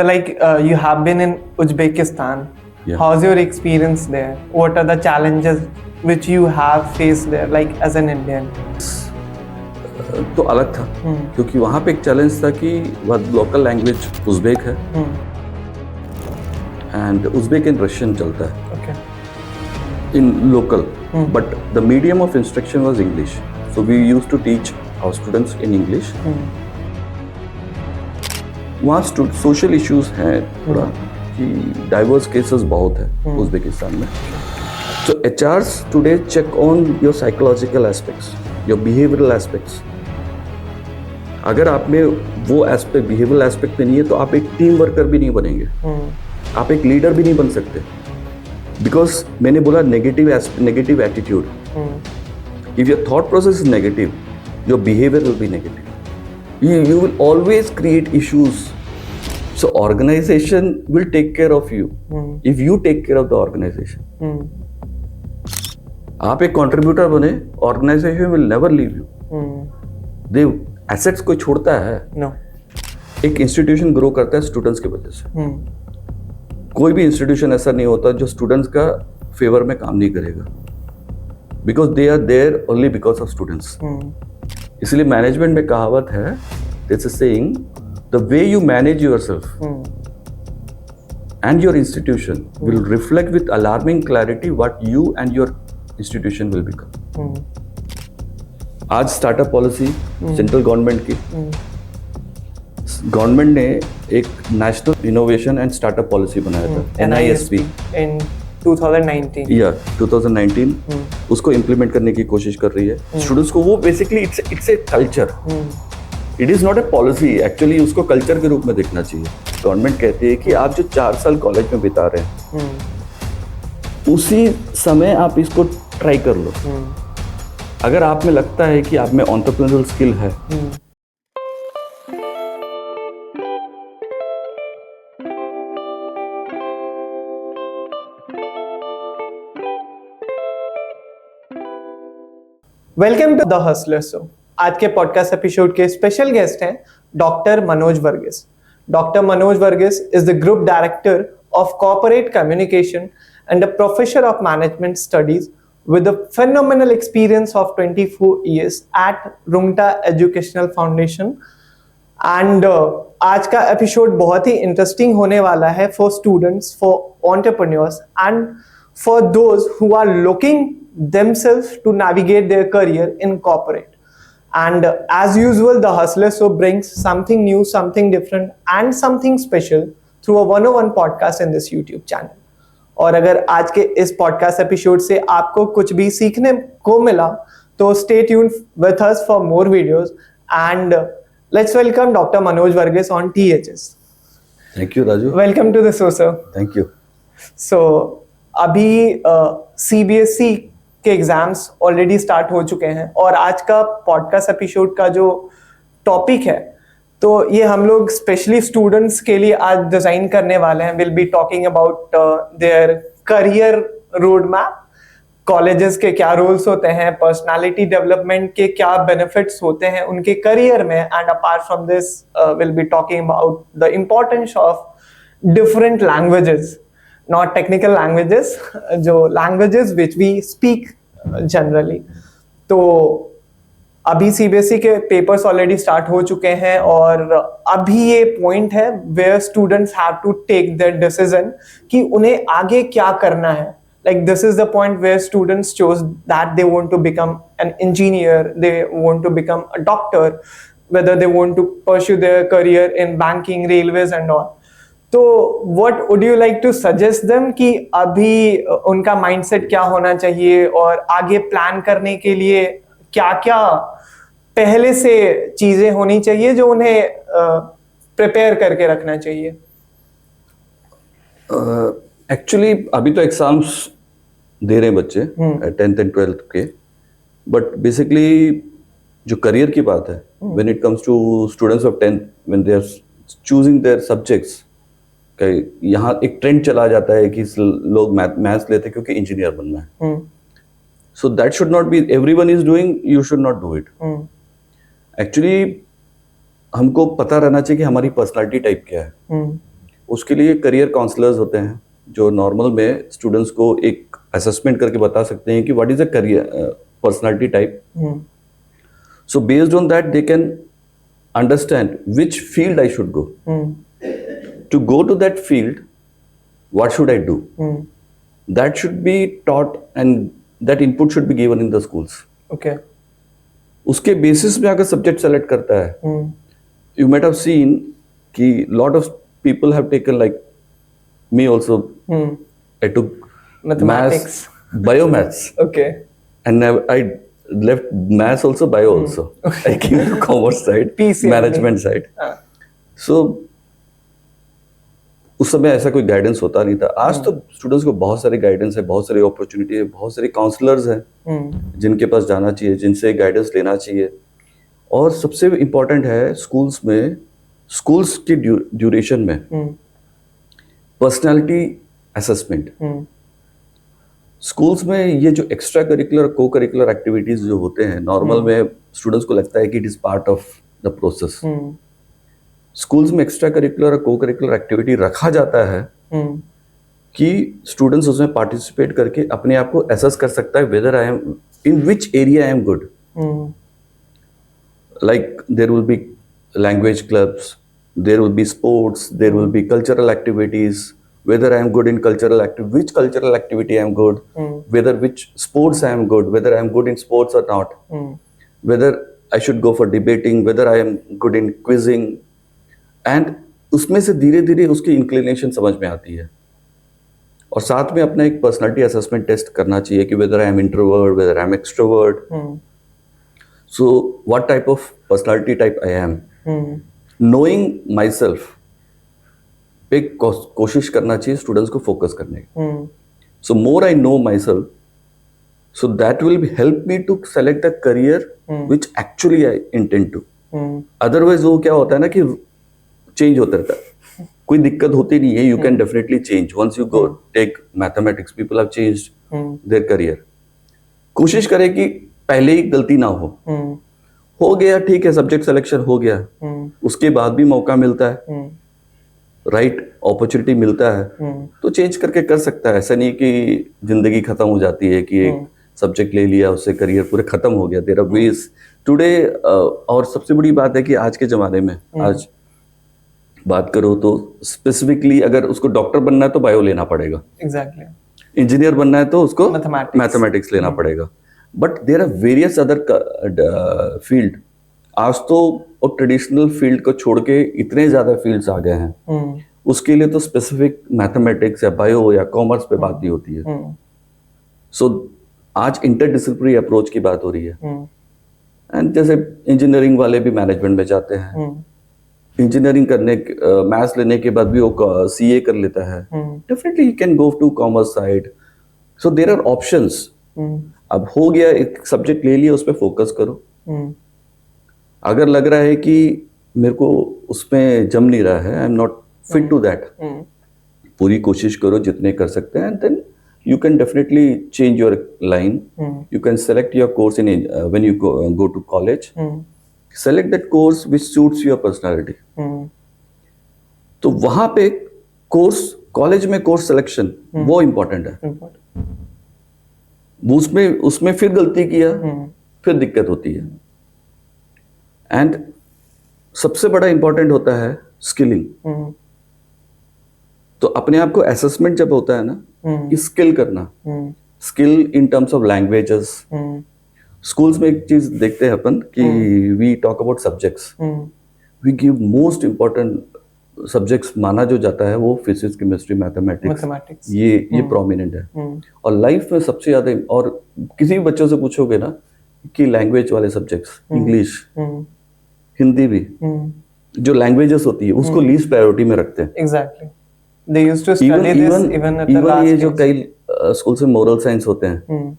So you have been in Uzbekistan. Yeah. How's your experience there? What are the challenges which you have faced there, like as an Indian? तो अलग था क्योंकि वहाँ पे एक challenge था कि वह लोकल लैंग्वेज उज़्बेक है एंड उज़्बेक एंड रशियन चलता है Okay. In local but the medium of instruction was English so we used to teach our students in English. वहाँ सोशल इश्यूज हैं थोड़ा कि डाइवर्स केसेस बहुत है उज़्बेकिस्तान में. So HRs today check on your psychological aspects, your behavioural aspects. अगर आप में वो एस्पेक्ट बिहेवियरल एस्पेक्ट में नहीं है तो आप एक टीम वर्कर भी नहीं बनेंगे, आप एक लीडर भी नहीं बन सकते. बिकॉज मैंने बोला negative attitude. If your thought process is negative, your behaviour will be negative. You will always create issues. So organization will take care of you if you take care of the organization. आप एक contributor बने, organization will never leave you. they assets कोई छोड़ता है? No. एक institution grow करता है students की वजह से. कोई भी institution ऐसा नहीं होता जो students का favor में काम नहीं करेगा. Because they are there only because of students. इसलिए मैनेजमेंट में कहावत है, it's a saying, the way you manage yourself and your institution will reflect with alarming clarity what you and your institution will become. आज startup policy central government की, government ने एक national innovation and startup policy बनाया था, NISP in 2019. 2019 उसको implement करने की कोशिश कर रही है स्टूडेंट्स को. वो basically it's a culture, it is not a policy. Actually उसको कल्चर के रूप में देखना चाहिए. गवर्नमेंट कहती है कि आप जो 4 साल कॉलेज में बिता रहे हैं उसी समय आप इसको ट्राई कर लो. अगर आप में लगता है कि आप में एंटरप्रेन्योरियल स्किल है, welcome to the hustler show. आज के पॉडकास्ट एपिसोड के स्पेशल गेस्ट हैं doctor Manoj Varghese. Doctor Manoj Varghese is the group director of corporate communication and the professor of management studies with a phenomenal experience of 24 years at Rungta Educational Foundation. And आज का episode बहुत ही interesting होने वाला है for students, for entrepreneurs and for those who are looking themselves to navigate their career in corporate. And as usual, the Hustler Show brings something new, something different and something special through a one-on-one podcast in this YouTube channel. और अगर आज के इस podcast episode से आपको कुछ भी सीखने को मिला तो stay tuned with us for more videos. And let's welcome Dr. Manoj Varghese on THS. Thank you, Raju. Welcome to the show, sir. Thank you. So अभी CBSE के एग्जाम्स ऑलरेडी स्टार्ट हो चुके हैं और आज का पॉडकास्ट एपिसोड का जो टॉपिक है तो ये हम लोग स्पेशली स्टूडेंट्स के लिए आज डिजाइन करने वाले हैं. Will be talking about their career road map, colleges के क्या रोल्स होते हैं, पर्सनालिटी डेवलपमेंट के क्या बेनिफिट्स होते हैं उनके करियर में, and apart from this will be talking about the importance of different languages, not technical languages, जो languages which we speak generally. तो अभी CBSE के पेपर्स ऑलरेडी स्टार्ट हो चुके हैं और अभी ये पॉइंट है where students have to take their decision कि उन्हें आगे क्या करना है. Like this is the point where students chose that they want to become an engineer, they want to become a doctor, whether they want to pursue their career in banking, railways and all. तो what would you like to suggest them कि अभी उनका mindset क्या होना चाहिए और आगे plan करने के लिए क्या क्या पहले से चीजें होनी चाहिए जो उन्हें प्रिपेयर करके रखना चाहिए? एक्चुअली अभी तो एग्जाम्स दे रहे हैं बच्चे 10th एंड 12th के, बट बेसिकली जो करियर की बात है when it comes to students of 10th when they are choosing their subjects, यहाँ एक ट्रेंड चला जाता है कि लोग मैथ्स लेते हैं क्योंकि इंजीनियर बनना है. So that should not be, everyone is doing, you should not do it. Actually हमको पता रहना चाहिए कि हमारी पर्सनालिटी टाइप क्या है. उसके लिए करियर काउंसलर्स होते हैं जो नॉर्मल में स्टूडेंट्स को एक असेसमेंट करके बता सकते हैं कि what is a career personality type. So based on that, they can understand which field I should go. To go to that field, what should I do? That should be taught and that input should be given in the schools. Okay. उसके basis में अगर subject select करता है, you might have seen कि lot of people have taken like me also. I took Mathematics, biomaths. Okay. And I left maths also, bio also. I came to commerce side, PCM management side. So उस समय ऐसा कोई guidance होता नहीं था. आज तो स्टूडेंट्स को बहुत सारे गाइडेंस है, बहुत सारी अपॉर्चुनिटी है, बहुत सारे काउंसलर्स हैं जिनके पास जाना चाहिए, जिनसे गाइडेंस लेना चाहिए. और सबसे इम्पोर्टेंट है स्कूल्स की ड्यूरेशन में पर्सनालिटी असेसमेंट. स्कूल्स में ये जो एक्स्ट्रा करिकुलर को करिकुलर एक्टिविटीज जो होते हैं, नॉर्मल में स्टूडेंट्स को लगता है कि it is part of the process. Schools में एक्स्ट्रा करिकुलर और को करिकुलर एक्टिविटी रखा जाता है कि स्टूडेंट्स उसमें पार्टिसिपेट करके अपने आप को एसेस कर सकता है whether I am in which area I am good. Like there will be language clubs, there will be sports, there will be cultural activities. Whether I am good in which cultural activity I am good, which sports I am good, whether I am good in sports or not, whether I should go for debating, whether I am good in quizzing, and उसमें से धीरे धीरे उसकी inclination समझ में आती है. और साथ में अपना एक पर्सनालिटी असेसमेंट टेस्ट करना चाहिए कि whether I am introvert, whether I am extrovert. So what type of personality type I am. Knowing myself पे कोशिश करना चाहिए स्टूडेंट्स को फोकस करने की. So more I know myself, so that will help me to select the career which actually I intend to. Otherwise वो क्या होता है ना कि चेंज होता रहता है, कोई दिक्कत होती नहीं है. You can definitely change once you go take mathematics. People have changed their career. कोशिश करें कि पहले ही गलती ना हो गया ठीक है, सब्जेक्ट सिलेक्शन हो गया, उसके बाद भी मौका मिलता है, राइट अपॉर्चुनिटी मिलता है तो चेंज करके कर सकता है. ऐसा नहीं कि जिंदगी खत्म हो जाती है कि एक सब्जेक्ट ले लिया उससे करियर पूरे खत्म हो गया. There are ways today. और सबसे बड़ी बात है कि आज के जमाने में आज बात करो तो स्पेसिफिकली अगर उसको डॉक्टर बनना है तो बायो लेना पड़ेगा. एग्जैक्टली. इंजीनियर बनना है तो उसको मैथमेटिक्स लेना पड़ेगा. But there are various other field. आज तो और ट्रेडिशनल फील्ड को छोड़ के इतने ज्यादा फील्ड्स आ गए हैं, उसके लिए तो स्पेसिफिक मैथमेटिक्स या बायो या कॉमर्स पे बात नहीं होती है. सो आज इंटरडिसिप्लिनरी अप्रोच की बात हो रही है. एंड जैसे इंजीनियरिंग वाले भी मैनेजमेंट में जाते हैं, इंजीनियरिंग करने मैथ्स लेने के बाद भी वो सीए कर लेता है. Definitely you can go to commerce side. So there are options. अब हो गया, एक सब्जेक्ट ले लिया, उस पर फोकस करो. अगर लग रहा है कि मेरे को उसमें जम नहीं रहा है, I am not fit to that, पूरी कोशिश करो जितने कर सकते हैं. Then you can definitely change your line. You can select your course in when you go to college. Select that course which suits your personality. तो वहां पे कोर्स, कॉलेज में कोर्स सिलेक्शन वो इम्पोर्टेंट है. उसमें फिर गलती किया फिर दिक्कत होती है. एंड सबसे बड़ा इंपॉर्टेंट होता है स्किलिंग. तो अपने आप को असेसमेंट जब होता है ना, कि स्किल करना, skill in terms of languages. Schools में एक चीज देखते हैं अपन कि we talk about subjects. We give most important subjects माना जो जाता है वो फिजिक्स, केमिस्ट्री, मैथमेटिक्स. ये प्रोमिनेंट है. और लाइफ में सबसे ज्यादा, और किसी भी बच्चों से पूछोगे ना कि लैंग्वेज वाले सब्जेक्ट्स, इंग्लिश, हिंदी भी, जो लैंग्वेजेस होती है उसको लीस्ट प्रायोरिटी में रखते हैं. Exactly. They used to study this even at the last ये जो कई स्कूल से मोरल साइंस होते हैं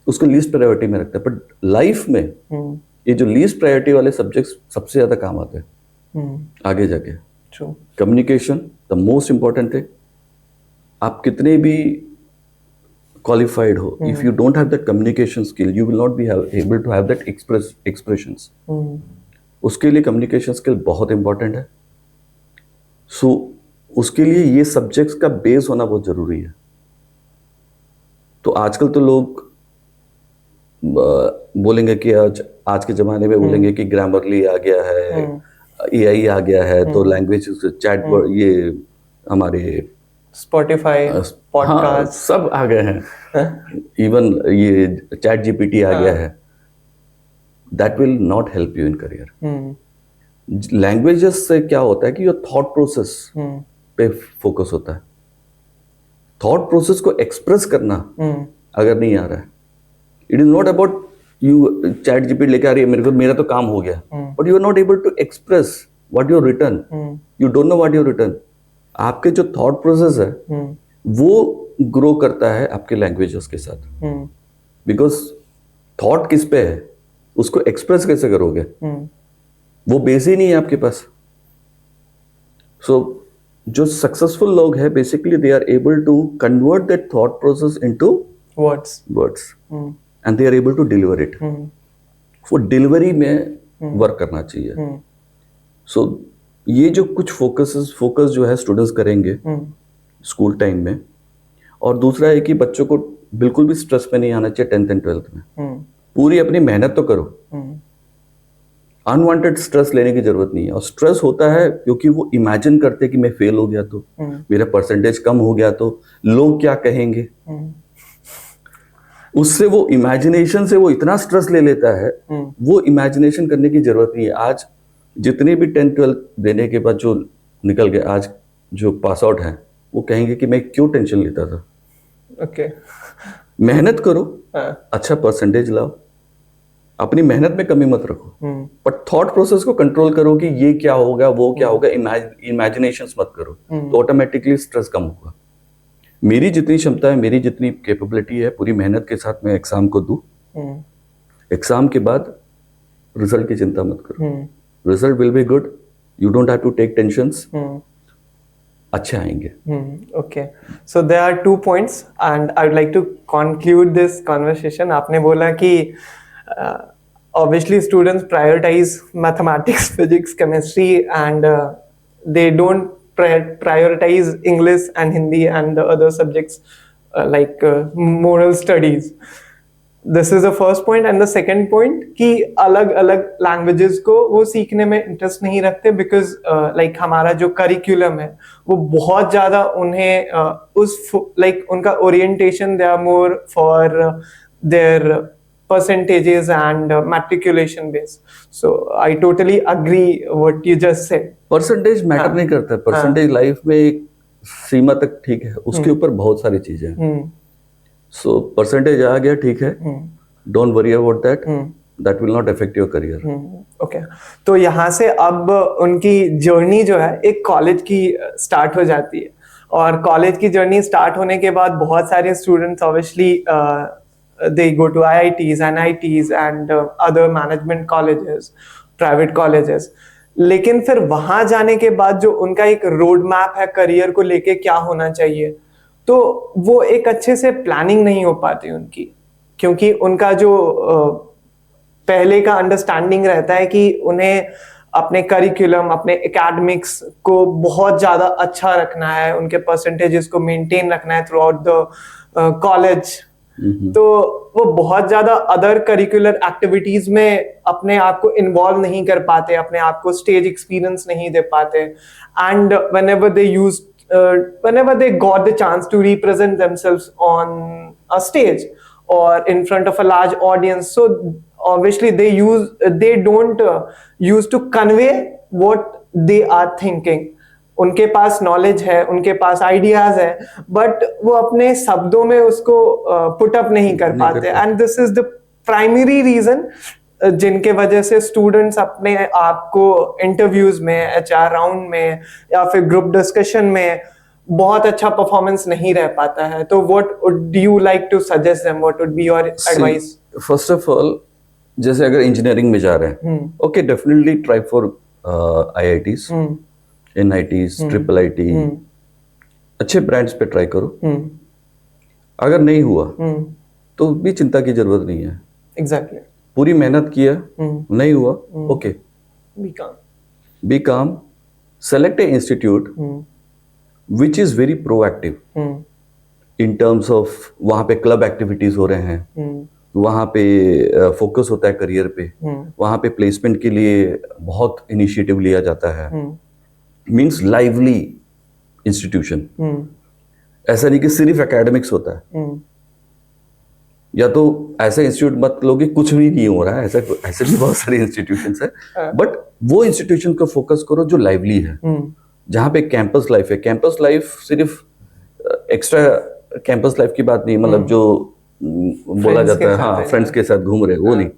उसको लीस्ट प्रायोरिटी में रखते हैं. बट लाइफ में ये जो लीस्ट प्रायोरिटी वाले सब्जेक्ट्स सबसे ज्यादा काम आते हैं आगे जाके. कम्युनिकेशन द मोस्ट इम्पोर्टेंट है. आप कितने भी क्वालिफाइड हो, if you don't have that communication skill you will not be able to have that expressions. उसके लिए कम्युनिकेशन स्किल बहुत इंपॉर्टेंट है. सो उसके लिए ये सब्जेक्ट्स का बेस होना बहुत जरूरी है। तो आजकल तो लोग बोलेंगे कि आज के ज़माने में बोलेंगे कि ग्रामरली आ गया है, एआई आ गया है, तो लैंग्वेज चैट ये हमारे स्पॉटिफाई, हाँ, पॉडकास्ट सब आ गए हैं, इवन ये चैट जीपीटी आ गया है। That will not help you in career. Languages से क्या होता है कि योर थॉट प्रोसेस पे फोकस होता है। थॉट प्रोसेस को एक्सप्रेस करना अगर नहीं आ रहा है, it is not about you ChatGPT लेके आ रही है, मेरा तो काम हो गया, but you are not able to express what you written, you don't know what you written. आपके जो थॉट प्रोसेस है वो ग्रो करता है आपके लैंग्वेजेस के साथ, बिकॉज थॉट किस पे है, उसको एक्सप्रेस कैसे करोगे, वो बेस ही नहीं है आपके पास। सो जो सक्सेसफुल लोग हैं basically they are able to convert that thought process into words and they are able to deliver it. वो डिलीवरी में वर्क करना चाहिए। सो ये जो कुछ फोकस जो है स्टूडेंट्स करेंगे स्कूल टाइम में। और दूसरा है कि बच्चों को बिल्कुल भी स्ट्रेस में नहीं आना चाहिए 10th एंड 12th में। पूरी अपनी मेहनत तो करो, अनवांटेड स्ट्रेस लेने की जरूरत नहीं है। और स्ट्रेस होता है क्योंकि वो इमेजिन करते हैं कि मैं फेल हो गया तो, मेरा परसेंटेज कम हो गया तो लोग क्या कहेंगे। उससे वो इमेजिनेशन से वो इतना स्ट्रेस ले लेता है, वो इमेजिनेशन करने की जरूरत नहीं है। आज जितने भी 10th 12th देने के बाद जो निकल गए, आज जो पास आउट हैं, वो कहेंगे कि मैं क्यों टेंशन लेता था। ओके, मेहनत करो, अच्छा परसेंटेज लाओ, अपनी मेहनत में कमी मत रखो, बट थॉट प्रोसेस को कंट्रोल करो कि ये क्या होगा वो क्या होगा, इमेजिनेशंस मत करो, तो ऑटोमेटिकली स्ट्रेस कम होगा। मेरी जितनी क्षमता है, मेरी जितनी कैपेबिलिटी है, पूरी मेहनत के साथ मैं एग्जाम को दूं। एग्जाम के बाद रिजल्ट की चिंता मत करो, result will be good, you don't have to take tensions, अच्छे आएंगे। Okay, so there are 2 points and I would like to conclude this conversation. आपने बोला कि obviously students prioritize mathematics, physics, chemistry, and they don't prioritize English and Hindi and the other subjects like moral studies. This is the first point. And the second point कि अलग अलग languages को वो सीखने में इंटरेस्ट नहीं रखते because like हमारा जो curriculum है वो बहुत ज़्यादा उन्हें उस like उनका orientation they are more for their percentages and matriculation base. So I totally agree what you just said. Percentage matter नहीं करता है, परसेंटेज लाइफ में एक सीमा तक ठीक है, उसके ऊपर बहुत सारी चीजें हैं। सो परसेंटेज आ गया ठीक है, don't worry about that, that will not affect your career. Okay, तो यहाँ से अब उनकी जर्नी जो है एक कॉलेज की स्टार्ट हो जाती है। और कॉलेज की जर्नी स्टार्ट होने के बाद बहुत सारे students obviously they go to IITs, NITs and other management colleges, private colleges. लेकिन फिर वहां जाने के बाद जो उनका एक रोड मैप है करियर को लेके क्या होना चाहिए, तो वो एक अच्छे से प्लानिंग नहीं हो पाती उनकी, क्योंकि उनका जो पहले का अंडरस्टैंडिंग रहता है कि उन्हें अपने करिकुलम, अपने एकेडमिक्स को बहुत ज़्यादा अच्छा रखना है, उनके परसेंटेजेस को मेंटेन रखना है थ्रू आउट द कॉलेज। तो वो बहुत ज्यादा अदर करिकुलर एक्टिविटीज में अपने आप को इन्वॉल्व नहीं कर पाते, अपने आप को स्टेज एक्सपीरियंस नहीं दे पाते। And whenever they got the chance to represent themselves on a stage or in front of a large audience, so obviously they don't use to convey what they are thinking. उनके पास knowledge है, उनके पास ideas है, but वो अपने शब्दों में उसको put up नहीं कर पाते। And this is the primary reason जिनके वजह से स्टूडेंट्स अपने आप को इंटरव्यूज में, HR राउंड में या फिर ग्रुप डिस्कशन में बहुत अच्छा परफॉर्मेंस नहीं रह पाता है। तो what would you like to suggest them, what would be your advice? First of all, जैसे अगर इंजीनियरिंग में जा रहे हैं, okay, definitely try for IITs, NITs, IIIT, अच्छे ब्रांड्स पे ट्राई करो। अगर नहीं हुआ तो भी चिंता की जरूरत नहीं है। एग्जैक्टली, पूरी मेहनत किया, नहीं हुआ, ओके, बी काम, select A institute which is very proactive in terms of वहाँ पे क्लब एक्टिविटीज हो रहे हैं, वहाँ पे फोकस होता है करियर पे, वहाँ पे प्लेसमेंट के लिए बहुत इनिशिएटिव लिया जाता है, मीन्स लाइवली इंस्टीट्यूशन। ऐसा नहीं कि सिर्फ एकेडमिक्स होता है, या तो ऐसा इंस्टीट्यूट मत लो कि कुछ भी नहीं हो रहा है, ऐसे भी बहुत सारे इंस्टीट्यूशंस है, बट वो इंस्टीट्यूशन को फोकस करो जो लाइवली है, जहाँ पे कैंपस लाइफ है। कैंपस लाइफ सिर्फ एक्स्ट्रा कैंपस लाइफ की बात नहीं, मतलब जो बोला जाता है हाँ फ्रेंड्स के साथ घूम रहे, वो नहीं,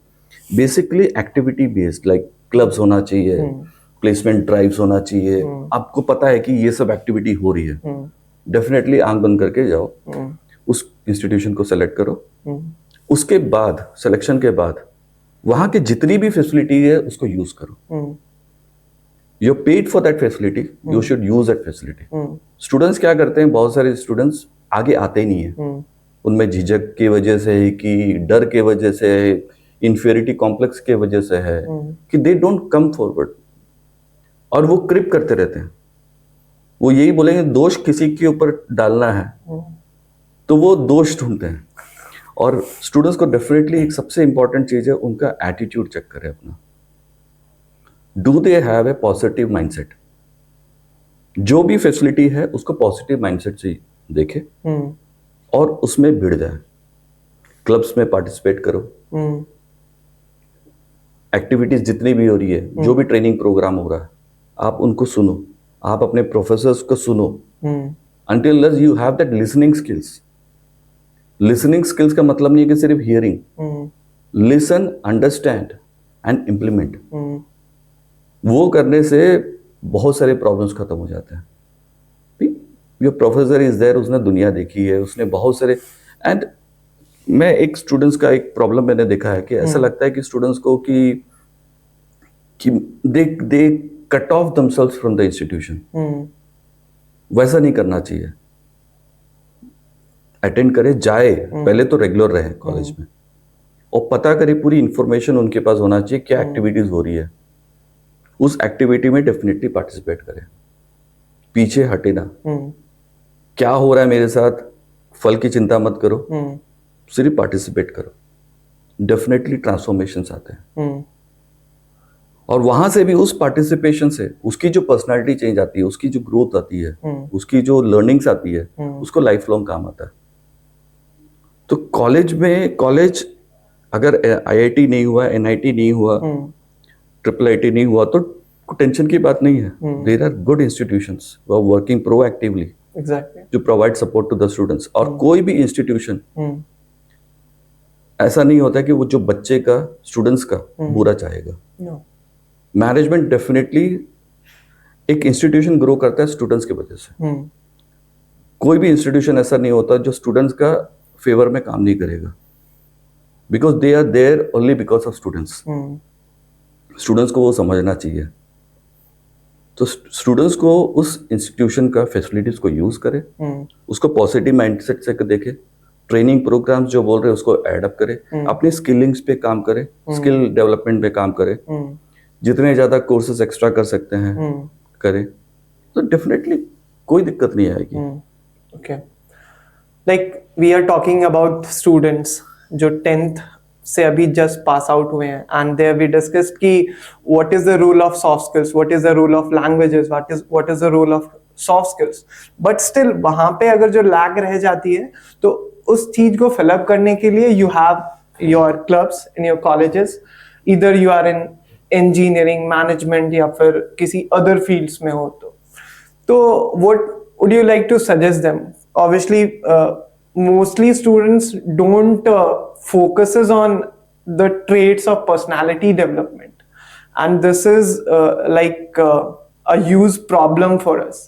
basically activity based, like clubs होना चाहिए, प्लेसमेंट ड्राइव्स होना चाहिए। आपको पता है कि ये सब एक्टिविटी हो रही है, डेफिनेटली आंख बंद करके जाओ, उस इंस्टीट्यूशन को सेलेक्ट करो। उसके बाद सिलेक्शन के बाद वहां के जितनी भी फैसिलिटी है उसको यूज करो। You paid for that facility, you should use that facility. Students क्या करते हैं, बहुत सारे स्टूडेंट्स आगे आते ही नहीं है, उनमें झिझक की वजह से है, कि डर के वजह से है, इंफीरियरिटी कॉम्प्लेक्स के वजह से है, कि दे डोंट कम फॉरवर्ड, और वो क्रिप करते रहते हैं। वो यही बोलेंगे दोष किसी के ऊपर डालना है तो वो दोष ढूंढते हैं। और स्टूडेंट्स को डेफिनेटली एक सबसे इंपॉर्टेंट चीज है, उनका एटीट्यूड चेक करें अपना। Do they have a positive mindset? जो भी फैसिलिटी है उसको पॉजिटिव माइंडसेट से देखे और उसमें भिड़ जाए। क्लब्स में पार्टिसिपेट करो, एक्टिविटीज जितनी भी हो रही है, जो भी ट्रेनिंग प्रोग्राम हो रहा है, आप उनको सुनो, आप अपने प्रोफेसर्स को सुनो, until you have that listening skills. Listening skills का मतलब नहीं है कि सिर्फ hearing, listen, understand and implement. वो करने से बहुत सारे प्रॉब्लम्स खत्म हो जाते हैं। योर प्रोफेसर इज देयर, उसने दुनिया देखी है, उसने बहुत सारे, एंड मैं एक स्टूडेंट्स का एक प्रॉब्लम मैंने देखा है कि ऐसा लगता है कि स्टूडेंट्स को कि they cut off themselves from the institution. वैसा नहीं करना चाहिए। अटेंड करे, जाए, पहले तो रेगुलर रहे कॉलेज में, और पता करे, पूरी इंफॉर्मेशन उनके पास होना चाहिए क्या एक्टिविटीज हो रही है, उस एक्टिविटी में डेफिनेटली पार्टिसिपेट करे, पीछे हटे ना। क्या हो रहा है मेरे साथ, फल की चिंता मत करो, सिर्फ पार्टिसिपेट करो, डेफिनेटली ट्रांसफॉर्मेशंस आते हैं। और वहां से भी, उस पार्टिसिपेशन से उसकी जो पर्सनालिटी चेंज आती है, उसकी जो ग्रोथ आती है, उसकी जो लर्निंग्स आती है, उसको लाइफ लॉन्ग काम आता है। तो कॉलेज अगर IIT नहीं हुआ, NIT नहीं हुआ, IIIT नहीं हुआ, तो टेंशन की बात नहीं है। There are good institutions who are working proactively, जो provide support to the students. और कोई भी इंस्टीट्यूशन ऐसा नहीं होता कि वो जो बच्चे का, स्टूडेंट्स का बुरा चाहेगा। मैनेजमेंट डेफिनेटली, एक इंस्टीट्यूशन ग्रो करता है स्टूडेंट्स की वजह से। कोई भी इंस्टीट्यूशन ऐसा नहीं होता जो स्टूडेंट्स का फेवर में काम नहीं करेगा, because they are there only because of students. Students को वो समझना चाहिए। तो स्टूडेंट्स को उस इंस्टीट्यूशन का फैसिलिटीज को यूज करे, उसको पॉजिटिव माइंडसेट से देखे, ट्रेनिंग प्रोग्राम्स जो बोल रहे हैं उसको एडअप करे, अपने स्किलिंग्स पे काम करे, स्किल डेवलपमेंट पे काम करे, जितने ज्यादा कोर्सेज एक्स्ट्रा कर सकते हैं करें, तो डेफिनेटली कोई दिक्कत नहीं आएगी। Okay, like we are talking about students जो 10th से अभी जस्ट पास आउट हुए हैं, एंड देयर वी डिस्कस्ड कि what is the role of soft skills, what is the role of languages, what is the role of soft skills. But still वहां पे अगर जो लैग रह जाती है, तो उस चीज को फिलअप करने के लिए you have your clubs in your colleges, either you are in engineering, management, या फिर किसी अदर फील्ड्स में हो। तो what would you like to suggest them? Obviously mostly students don't focuses on the traits of personality development, and this is like a huge problem for us.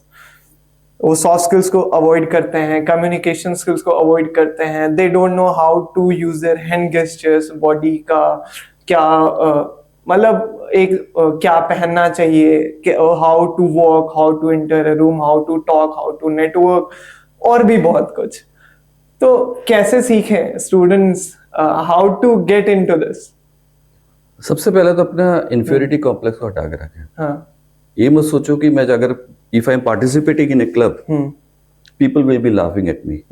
वो soft skills को avoid करते हैं, communication skills को avoid करते हैं, they don't know how to use their hand gestures, body का क्या मतलब एक क्या पहनना चाहिए, how to walk, how to enter a room, how to talk, how to network, और भी बहुत कुछ। तो कैसे सीखें students how to get into this? सबसे पहले तो अपना इन्फीरियरिटी कॉम्प्लेक्स को हटा के रखें। हाँ, ये मत सोचो कि मैं अगर if I M participating in A club people will be laughing at me,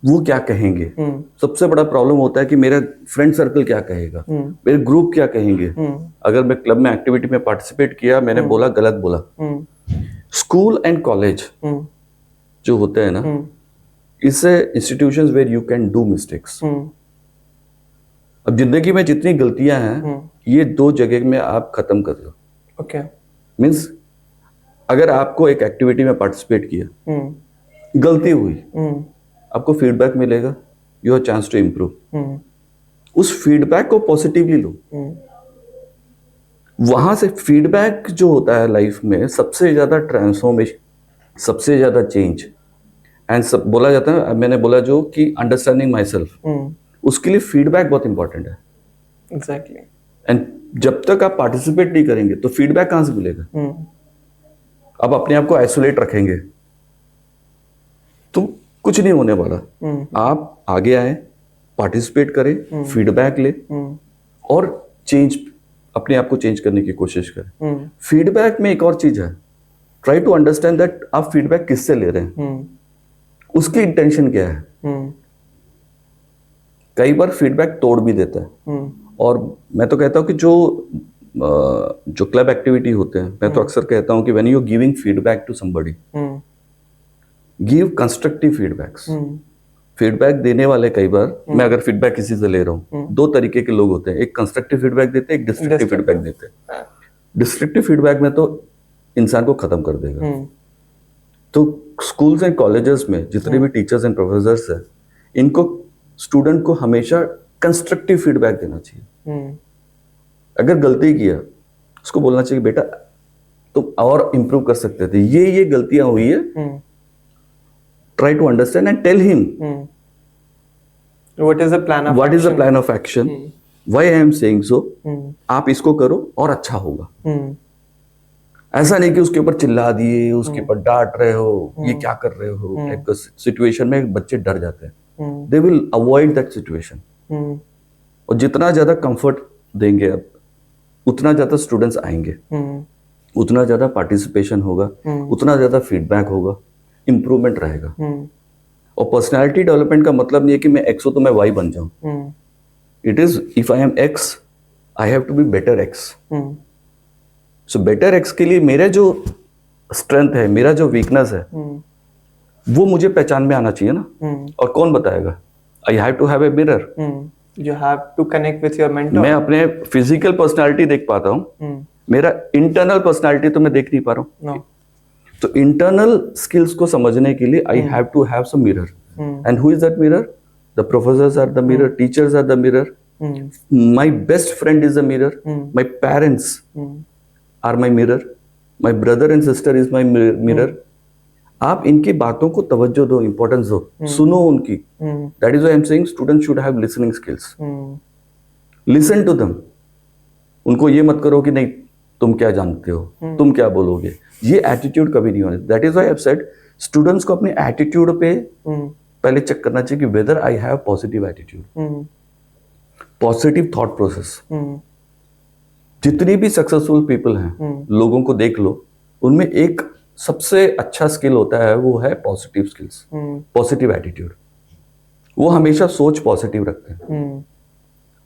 वो क्या कहेंगे। सबसे बड़ा प्रॉब्लम होता है कि मेरा फ्रेंड सर्कल क्या कहेगा, मेरे ग्रुप क्या कहेंगे। अगर मैं क्लब में एक्टिविटी में पार्टिसिपेट किया, मैंने बोला गलत बोला। स्कूल एंड कॉलेज जो होते हैं ना, इससे institutions where you can do mistakes. अब जिंदगी में जितनी गलतियां हैं, ये 2 जगह में आप खत्म कर लो। ओके, मीन्स अगर आपको एक एक्टिविटी में पार्टिसिपेट किया, गलती हुई, आपको फीडबैक मिलेगा, you have chance to improve. उस फीडबैक को पॉजिटिवली लो। वहां से फीडबैक जो होता है लाइफ में, सबसे ज्यादा ट्रांसफॉर्मेशन, सबसे ज्यादा चेंज एंड सब बोला जाता है, मैंने बोला जो कि अंडरस्टैंडिंग माई सेल्फ, उसके लिए फीडबैक बहुत इंपॉर्टेंट है। एग्जैक्टली। एंड जब तक आप पार्टिसिपेट नहीं करेंगे तो फीडबैक कहां से मिलेगा। आप अपने आप को आइसोलेट रखेंगे तो कुछ नहीं होने वाला। आप आगे आए, पार्टिसिपेट करें, फीडबैक ले और चेंज, अपने आप को चेंज करने की कोशिश करें। फीडबैक में एक और चीज है, ट्राई टू अंडरस्टैंड दैट आप फीडबैक किससे ले रहे हैं, उसकी इंटेंशन क्या है। कई बार फीडबैक तोड़ भी देता है। और मैं तो कहता हूं कि जो क्लब एक्टिविटी होते हैं, मैं तो अक्सर कहता हूं कि when you giving feedback to somebody, give constructive feedbacks. Feedback देने वाले, कई बार मैं अगर फीडबैक किसी से ले रहा हूँ, 2 तरीके के लोग होते हैं, एक कंस्ट्रक्टिव फीडबैक देते हैं, एक डिस्ट्रक्टिव फीडबैक देते हैं। डिस्ट्रक्टिव फीडबैक में तो इंसान को खत्म कर देगा। तो स्कूल्स एंड कॉलेजेस में जितने भी टीचर्स एंड प्रोफेसर्स हैं, इनको स्टूडेंट को हमेशा कंस्ट्रक्टिव फीडबैक देना चाहिए। अगर गलती किया, उसको बोलना चाहिए बेटा तुम और इम्प्रूव कर सकते थे, ये गलतियां हुई है, try to understand and tell him what is the plan of action, why I am saying so, आप इसको करो और अच्छा होगा। ऐसा नहीं कि उसके ऊपर चिल्ला दिए, उसके ऊपर डांट रहे हो, ये क्या कर रहे हो टाइप का सिचुएशन में बच्चे डर जाते हैं। They will avoid that situation. और जितना ज्यादा कंफर्ट देंगे आप, उतना ज्यादा स्टूडेंट्स आएंगे, उतना ज्यादा पार्टिसिपेशन होगा, उतना ज्यादा फीडबैक होगा, इंप्रूवमेंट रहेगा। और पर्सनालिटी डेवलपमेंट का मतलब नहीं है कि मैं एक्स हूं तो मैं वाई बन जाऊं। It is if I am X, I have to be better X. So better X के लिए मेरे जो स्ट्रेंथ है, मेरा जो वीकनेस है, वो मुझे पहचान में आना चाहिए ना। और कौन बताएगा? I have to have a mirror. You have to connect with your mentor. मैं अपने फिजिकल पर्सनालिटी देख पाता हूँ, मेरा इंटरनल पर्सनालिटी तो मैं देख नहीं पा रहा हूँ। तो इंटरनल स्किल्स को समझने के लिए I have to have some mirror. And who is that mirror? The professors are the mirror, teachers are the mirror, my best friend is the mirror, my parents are my mirror, my brother and sister is my mirror. आप इनकी बातों को तवज्जो दो, importance दो, सुनो उनकी। That is why I am saying students should have listening skills. Listen to them. उनको ये मत करो कि नहीं तुम क्या जानते हो, तुम क्या बोलोगे, ये एटीट्यूड कभी नहीं होना। That is why I have said students को अपने एटीट्यूड पे पहले चेक करना चाहिए कि whether I have positive attitude, positive thought process. जितनी भी सक्सेसफुल पीपल हैं, लोगों को देख लो, उनमें एक सबसे अच्छा स्किल होता है, वो है पॉजिटिव स्किल्स, पॉजिटिव एटीट्यूड। वो हमेशा सोच पॉजिटिव रखते हैं।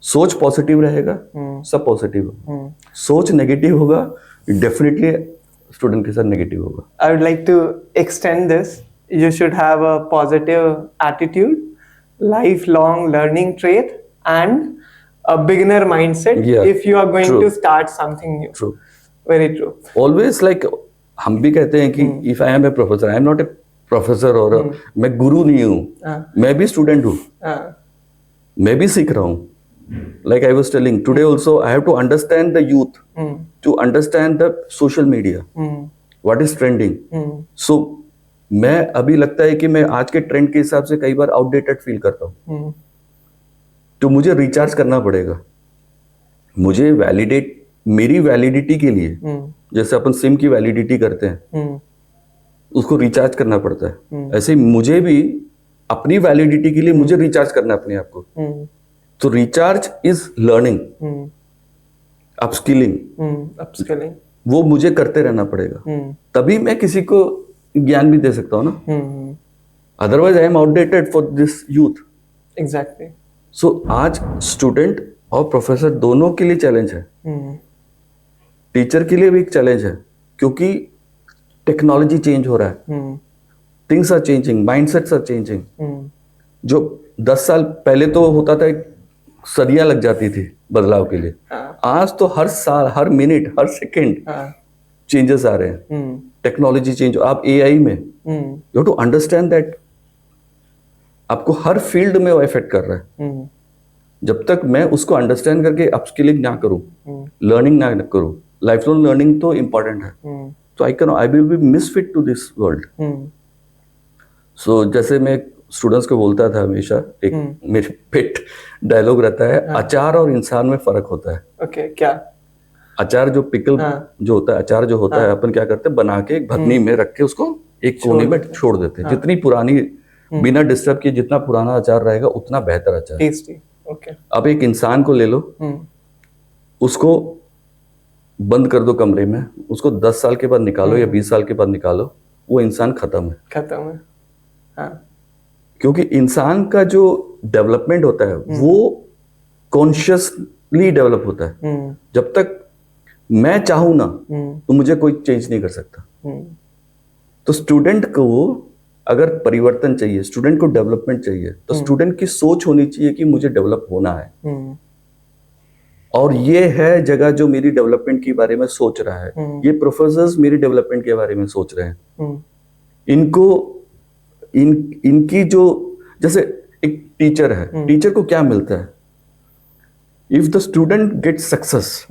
सोच पॉजिटिव रहेगा, सब पॉजिटिव होगा। सोच नेगेटिव होगा, डेफिनेटली स्टूडेंट के साथ नेगेटिव होगा। I would like to extend this, you should have a positive attitude, life long learning trait and a beginner mindset if you are going to start something new. True. Very true. Always like हम भी कहते हैं कि if I am a professor, I am not a professor, और मैं गुरु नहीं हूँ, मैं भी स्टूडेंट हूँ, मैं भी सीख रहा हूँ। Like I was telling today also, I have to understand the youth, to understand the social media, what is trending. So मैं अभी लगता है कि मैं आज के ट्रेंड के हिसाब से कई बार आउटडेटेड फील करता हूँ, तो मुझे रिचार्ज करना पड़ेगा। मुझे वैलिडेट, मेरी वैलिडिटी के लिए जैसे अपन सिम की वैलिडिटी करते हैं, उसको रिचार्ज करना पड़ता है, ऐसे ही मुझे भी अपनी वैलिडिटी के लिए मुझे रिचार्ज करना है अपने आप को। तो recharge is learning, upskilling, upskilling, वो मुझे करते रहना पड़ेगा। तभी मैं किसी को ज्ञान भी दे सकता हूँ ना, otherwise I am outdated for this youth. Exactly. So आज स्टूडेंट और प्रोफेसर दोनों के लिए चैलेंज है, टीचर के लिए भी एक चैलेंज है, क्योंकि टेक्नोलॉजी चेंज हो रहा है, things are changing, mindsets are changing. जो 10 साल पहले तो होता था, सदियां लग जाती थी बदलाव के लिए, आज तो हर साल, हर मिनट, हर सेकंड चेंजेस आ रहे हैं, टेक्नोलॉजी चेंज। आप एआई में you have to understand that आपको हर फील्ड में वो इफेक्ट कर रहा है। जब तक मैं उसको अंडरस्टैंड करके अपस्किलिंग ना करूं, लर्निंग ना करूं, लाइफ लॉन्ग लर्निंग तो इंपॉर्टेंट है, तो I will be misfit to this world. So जैसे मैं स्टूडेंट्स को बोलता था हमेशा, एक मेरे पेट डायलॉग रहता है, अचार और इंसान में फर्क होता है। ओके, क्या? अचार जो पिकल जो होता है, अचार जो होता है, अपन क्या करते हैं, बना के एक भरनी में रख के उसको एक कोने में छोड़ देते हैं। जितनी पुरानी, बिना डिस्टर्ब किए जितना पुराना अचार रहेगा उतना बेहतर अचार। टेस्टी। ओके। अब एक इंसान को ले लो, उसको बंद कर दो कमरे में, उसको 10 साल के बाद निकालो या 20 साल के बाद निकालो, वो इंसान खत्म है। हाँ। क्योंकि इंसान का जो डेवलपमेंट होता है वो कॉन्शियसली डेवलप होता है। जब तक मैं चाहूं ना तो मुझे कोई चेंज नहीं कर सकता। तो स्टूडेंट को अगर परिवर्तन चाहिए, स्टूडेंट को डेवलपमेंट चाहिए, तो स्टूडेंट की सोच होनी चाहिए कि मुझे डेवलप होना है, और ये है जगह जो मेरी डेवलपमेंट के बारे में सोच रहा है। ये प्रोफेसर्स मेरी डेवलपमेंट के बारे में सोच रहे हैं। इनको इनकी जो, जैसे एक टीचर है, टीचर को क्या मिलता है? If the student get success,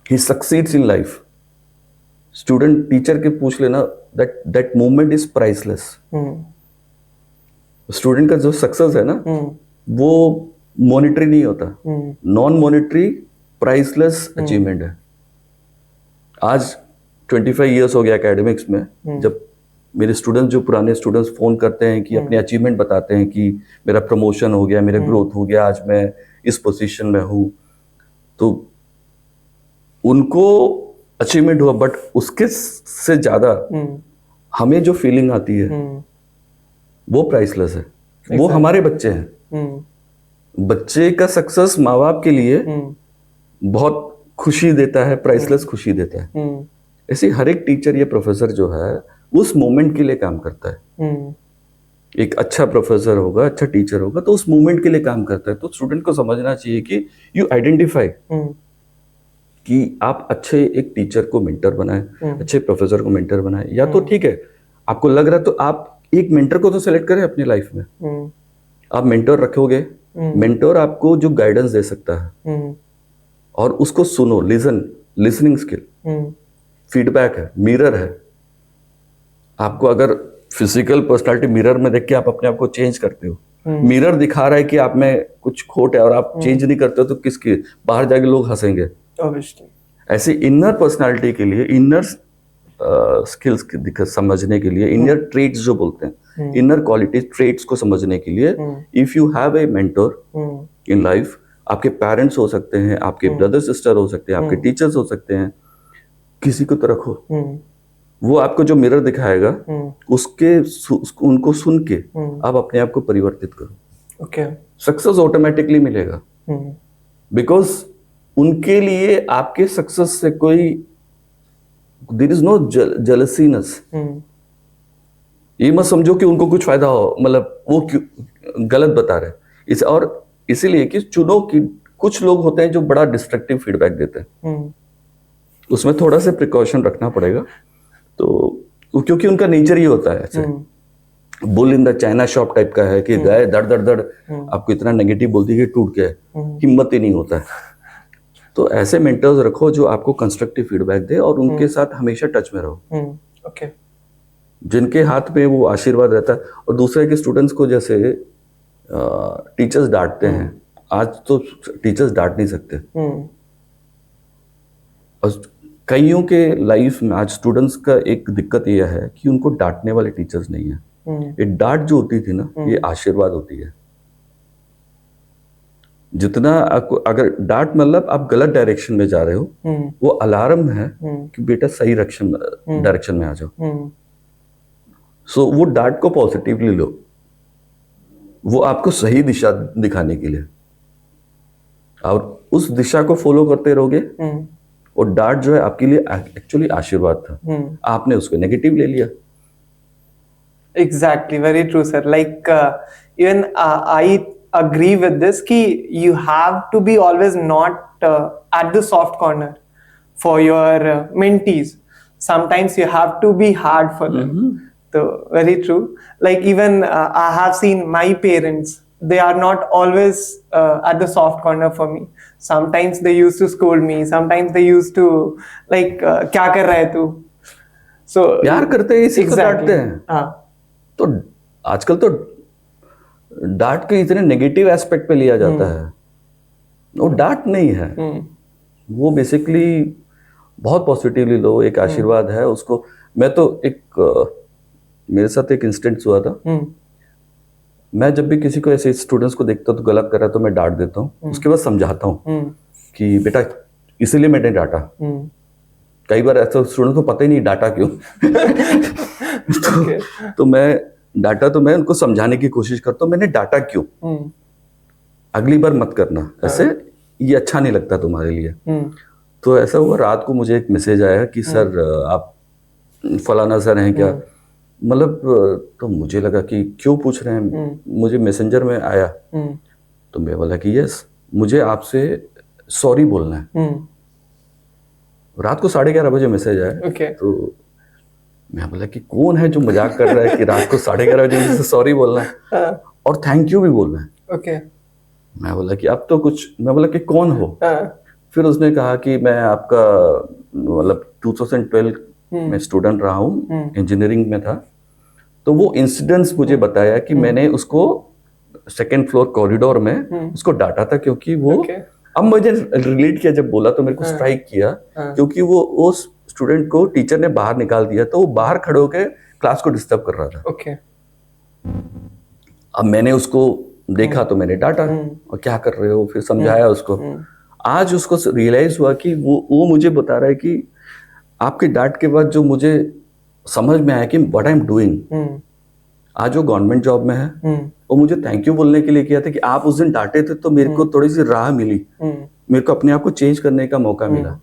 he succeeds in life. Student teacher के पूछ लेना, that moment is priceless. Student का जो सक्सेस है ना, वो मॉनिटरी नहीं होता, नॉन मॉनिटरी प्राइसलेस अचीवमेंट है। आज 25 इयर्स हो गया एकेडमिक्स में, जब मेरे स्टूडेंट्स, जो पुराने स्टूडेंट्स फोन करते हैं कि अपने अचीवमेंट बताते हैं कि मेरा प्रमोशन हो गया, मेरा ग्रोथ हो गया, आज मैं इस पोजीशन में हूं, तो उनको अचीवमेंट हुआ, बट उसके से ज्यादा हमें जो फीलिंग आती है वो प्राइसलेस है। वो हमारे बच्चे हैं। बच्चे का सक्सेस माँ बाप के लिए बहुत खुशी देता है, प्राइसलेस खुशी देता है। ऐसे हर एक टीचर या प्रोफेसर जो है उस मोमेंट के लिए काम करता है। एक अच्छा प्रोफेसर होगा, अच्छा टीचर होगा, तो उस मोमेंट के लिए काम करता है। तो स्टूडेंट को समझना चाहिए कि यू आइडेंटिफाई कि आप अच्छे एक टीचर को मेंटर बनाए, अच्छे प्रोफेसर को मेंटर बनाए, या तो ठीक है आपको लग रहा है तो आप एक मेंटर को तो सिलेक्ट करें अपनी लाइफ में। आप मेंटर रखोगे, मेंटर आपको जो गाइडेंस दे सकता है, और उसको सुनो, लिसनिंग स्किल, फीडबैक है, मिरर है। आपको अगर फिजिकल पर्सनालिटी मिरर में देख के आप अपने आप को चेंज करते हो, मिरर दिखा रहा है कि आप में कुछ खोट है और आप चेंज नहीं करते हो, तो किसकी बाहर जाके लोग हंसेंगे। ऐसे इनर पर्सनालिटी के लिए, इनर स्किल्स समझने के लिए, इनर ट्रेट्स जो बोलते हैं, इनर क्वालिटी ट्रेट्स को समझने के लिए, if you have A mentor in life, आपके पेरेंट्स हो सकते हैं, आपके ब्रदर सिस्टर हो सकते हैं, आपके टीचर्स हो सकते हैं, किसी को तो रखो। वो आपको जो मिरर दिखाएगा, उनको सुन के आप अपने आप को परिवर्तित करो। सक्सेस ऑटोमेटिकली मिलेगा, बिकॉज उनके लिए आपके सक्सेस से कोई, देयर इज नो जेलसीनेस। ये मत समझो कि उनको कुछ फायदा हो, मतलब वो गलत बता रहे। और इसीलिए कि चुनो कि कुछ लोग होते हैं जो बड़ा डिस्ट्रक्टिव फीडबैक देते हैं, उसमें थोड़ा सा प्रिकॉशन रखना पड़ेगा। तो क्योंकि उनका नेचर ही होता है ऐसे, bull in the China shop type का है कि गाय दड़ दड़ दड़ आपको इतना नेगेटिव बोलती है कि टूट गया, हिम्मत ही नहीं होता है। तो ऐसे मेंटर्स रखो जो आपको कंस्ट्रक्टिव फीडबैक दे, और उनके साथ हमेशा टच में रहो, जिनके हाथ में वो आशीर्वाद रहता है। और दूसरे के स्टूडेंट्स को, जैसे टीचर्स डांटते हैं, आज तो टीचर्स डांट नहीं सकते, और कईयों के लाइफ में आज स्टूडेंट्स का एक दिक्कत यह है कि उनको डांटने वाले टीचर्स नहीं है। ये डांट जो होती थी ना, ये आशीर्वाद होती है। जितना आपको, अगर डांट मतलब आप गलत डायरेक्शन में जा रहे हो, वो अलार्म है कि बेटा सही डायरेक्शन में आ जाओ। सो वो डांट को पॉजिटिवली लो, वो आपको सही दिशा दिखाने के लिए, और उस दिशा को फॉलो करते रहोगे। और डांट जो है आपके लिए एक्चुअली आशीर्वाद था, आपने उसको नेगेटिव ले लिया। Exactly, very true, sir. Like even I agree with this. Ki you have to be always not at the soft corner for your mentees. Sometimes you have to be hard for them. So very true. Like even I have seen my parents. They are not always at the soft corner for me. Sometimes they used to scold me. Sometimes they used to like क्या कर रहा है तू? So प्यार करते हैं, इसी को डांटते हैं। हाँ। तो आजकल तो डांट के इतने नेगेटिव एस्पेक्ट पे लिया जाता है, वो डांट नहीं है, वो बेसिकली बहुत पॉजिटिवली लो, एक आशीर्वाद है उसको। मैं तो मेरे साथ एक इंसिडेंट हुआ था। मैं जब भी किसी को ऐसे स्टूडेंट्स को देखता हूँ तो गलत कर रहा है तो मैं डांट देता हूँ, उसके बाद समझाता हूँ कि बेटा इसीलिए मैंने डांटा। कई बार ऐसा स्टूडेंट को पता ही नहीं डांटा क्यों। तो मैं उनको समझाने की कोशिश करता हूँ मैंने डांटा क्यों, अगली बार मत करना ऐसे, ये अच्छा नहीं लगता तुम्हारे लिए। तो ऐसा हुआ, रात को मुझे एक मैसेज आया कि सर आप फलाना सर हैं क्या, मतलब तो मुझे लगा कि क्यों पूछ रहे हैं, मुझे मैसेंजर में आया। तो मैं बोला कि यस, मुझे आपसे सॉरी बोलना है। रात को 11:30 बजे मैसेज आया। तो मैं बोला कि कौन है जो मजाक कर रहा है कि रात को 11:30 बजे मुझसे सॉरी बोलना है और थैंक यू भी बोलना है। मैं बोला कि अब तो मैं बोला कि कौन हो। फिर उसने कहा कि मैं आपका मतलब 2012 में स्टूडेंट रहा हूँ, इंजीनियरिंग में था। तो वो इंसिडेंट्स मुझे बताया कि मैंने उसको 2nd फ्लोर कॉरिडोर में उसको डांटा था क्योंकि वो अब मुझे रिलेट किया, जब बोला तो मेरे को स्ट्राइक किया क्योंकि वो स्टूडेंट को टीचर ने बाहर निकाल दिया, तो वो बाहर खड़े होकर क्लास को डिस्टर्ब कर रहा था। अब मैंने उसको देखा तो मैंने डांटा, और क्या कर रहे हो, फिर समझाया उसको। आज उसको रियलाइज हुआ कि वो मुझे बता रहा है कि आपके डांट के बाद जो मुझे समझ में आया कि व्हाट आई एम डूइंग, आज वो गवर्नमेंट जॉब में है। और मुझे थैंक यू बोलने के लिए किया था कि आप उस दिन डांटे थे तो मेरे को थोड़ी सी राह मिली, मेरे को अपने आप को चेंज करने का मौका मिला,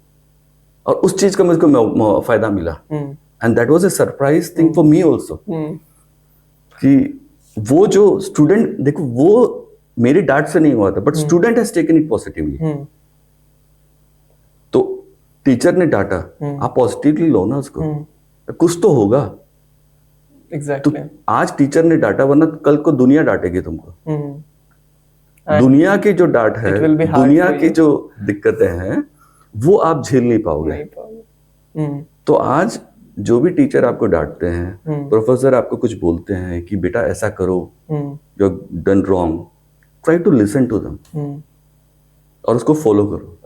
और उस चीज का मेरे को फायदा मिला। And that was a surprise thing for me also, कि वो जो स्टूडेंट, देखो वो मेरे डांट से नहीं हुआ था, but student has taken it positively. तो टीचर ने डांटा, आप पॉजिटिवली लो ना उसको, कुछ तो होगा। Exactly. तो आज टीचर ने डांटा, वरना कल को दुनिया डांटेगी तुमको। दुनिया की जो डांट है, दुनिया की जो दिक्कतें हैं, वो आप झेल नहीं पाओगे। तो आज जो भी टीचर आपको डांटते हैं, प्रोफेसर आपको कुछ बोलते हैं कि बेटा ऐसा करो, you have done wrong, try to listen to them और उसको फॉलो करो।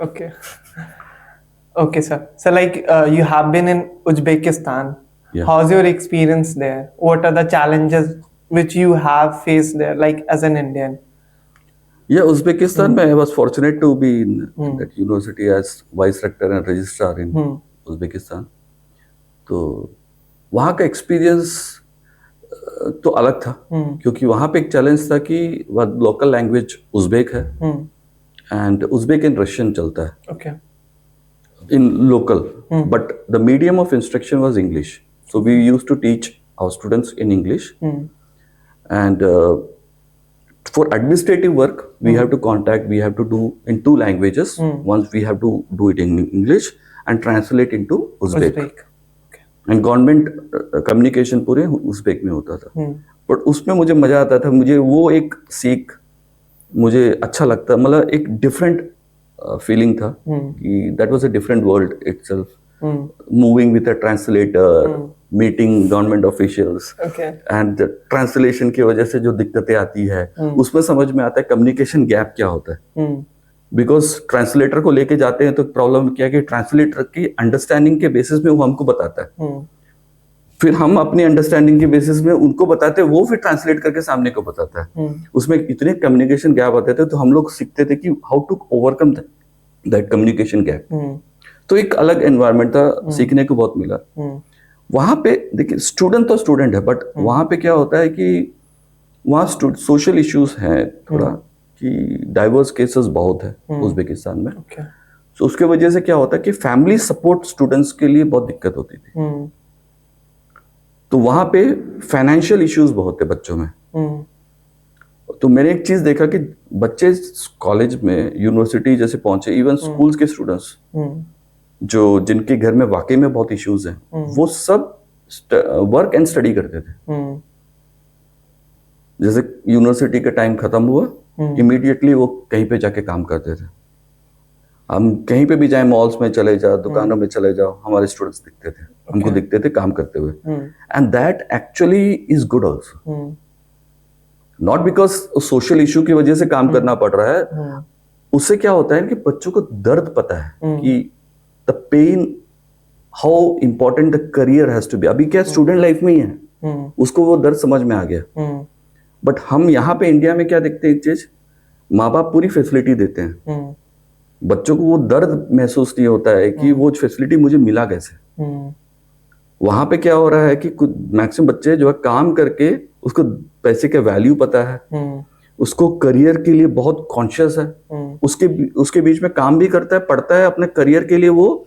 Okay, sir. So like you have been in Uzbekistan. Yeah. How's your experience there? What are the challenges which you have faced there, like as an Indian? Yeah, Uzbekistan, I was fortunate to be in that university as vice rector and registrar in Uzbekistan. तो वहाँ का experience तो अलग था, क्योंकि वहाँ पे एक चैलेंज था कि लोकल लैंग्वेज उज़्बेक है, एंड उज़्बेक एंड रशियन चलता है। Okay. In local, but the medium of instruction was English. So we used to teach our students in English, and for administrative work, we have to do in 2 languages. Once we have to do it in English and translate into Uzbek. Okay. And government communication पूरे Uzbek में होता था। But उसमें मुझे मजा आता था, मुझे वो एक सीख मुझे अच्छा लगता, मतलब एक डिफरेंट फीलिंग था कि that was a different world itself, moving with a translator, meeting government officials, and translation की वजह से जो दिक्कतें आती है, उसमें समझ में आता है कम्युनिकेशन गैप क्या होता है। बिकॉज ट्रांसलेटर को लेके जाते हैं तो प्रॉब्लम क्या है कि ट्रांसलेटर की अंडरस्टैंडिंग के बेसिस में वो हमको बताता है, फिर हम अपनी अंडरस्टैंडिंग के बेसिस में उनको बताते हैं, वो फिर ट्रांसलेट करके सामने को बताता है। उसमें इतने कम्युनिकेशन गैप आते थे, तो हम लोग सीखते थे कि how to overcome that communication gap. तो एक अलग एनवायरनमेंट था, सीखने को बहुत मिला। वहां पे देखिए स्टूडेंट तो स्टूडेंट है, बट वहां पे क्या होता है कि वहाँ सोशल इश्यूज हैं थोड़ा, कि डाइवर्स केसेस बहुत है उज्बेकिस्तान में। तो उसके वजह से क्या होता है कि फैमिली सपोर्ट स्टूडेंट्स के लिए बहुत दिक्कत होती थी। तो वहां पे फाइनेंशियल इश्यूज बहुत है बच्चों में। तो मैंने एक चीज देखा कि बच्चे कॉलेज में, यूनिवर्सिटी जैसे पहुंचे, इवन स्कूल्स के स्टूडेंट्स जो जिनके घर में वाकई में बहुत इश्यूज हैं, वो सब वर्क एंड स्टडी करते थे। जैसे यूनिवर्सिटी का टाइम खत्म हुआ, इमीडिएटली वो कहीं पे जाके काम करते थे। हम कहीं पे भी जाए, मॉल्स में चले जाओ, दुकानों में चले जाओ, हमारे स्टूडेंट्स दिखते थे, हमको दिखते थे काम करते हुए। And that actually is good also, not because social issue की वजह से काम करना पड़ रहा है। उससे क्या होता है कि बच्चों को दर्द पता है कि the pain, how important the career has to be. अभी क्या स्टूडेंट लाइफ में ही है, उसको वो दर्द समझ में आ गया। बट हम यहाँ पे इंडिया में क्या देखते हैं, एक चीज, माँ बाप पूरी फैसिलिटी देते हैं, बच्चों को वो दर्द महसूस नहीं होता है कि वो फैसिलिटी मुझे मिला कैसे। वहां पे क्या हो रहा है कि कुछ मैक्सिमम बच्चे जो है काम करके, उसको पैसे का वैल्यू पता है, उसको करियर के लिए बहुत कॉन्शियस है, उसके बीच में काम भी करता है, पढ़ता है, अपने करियर के लिए वो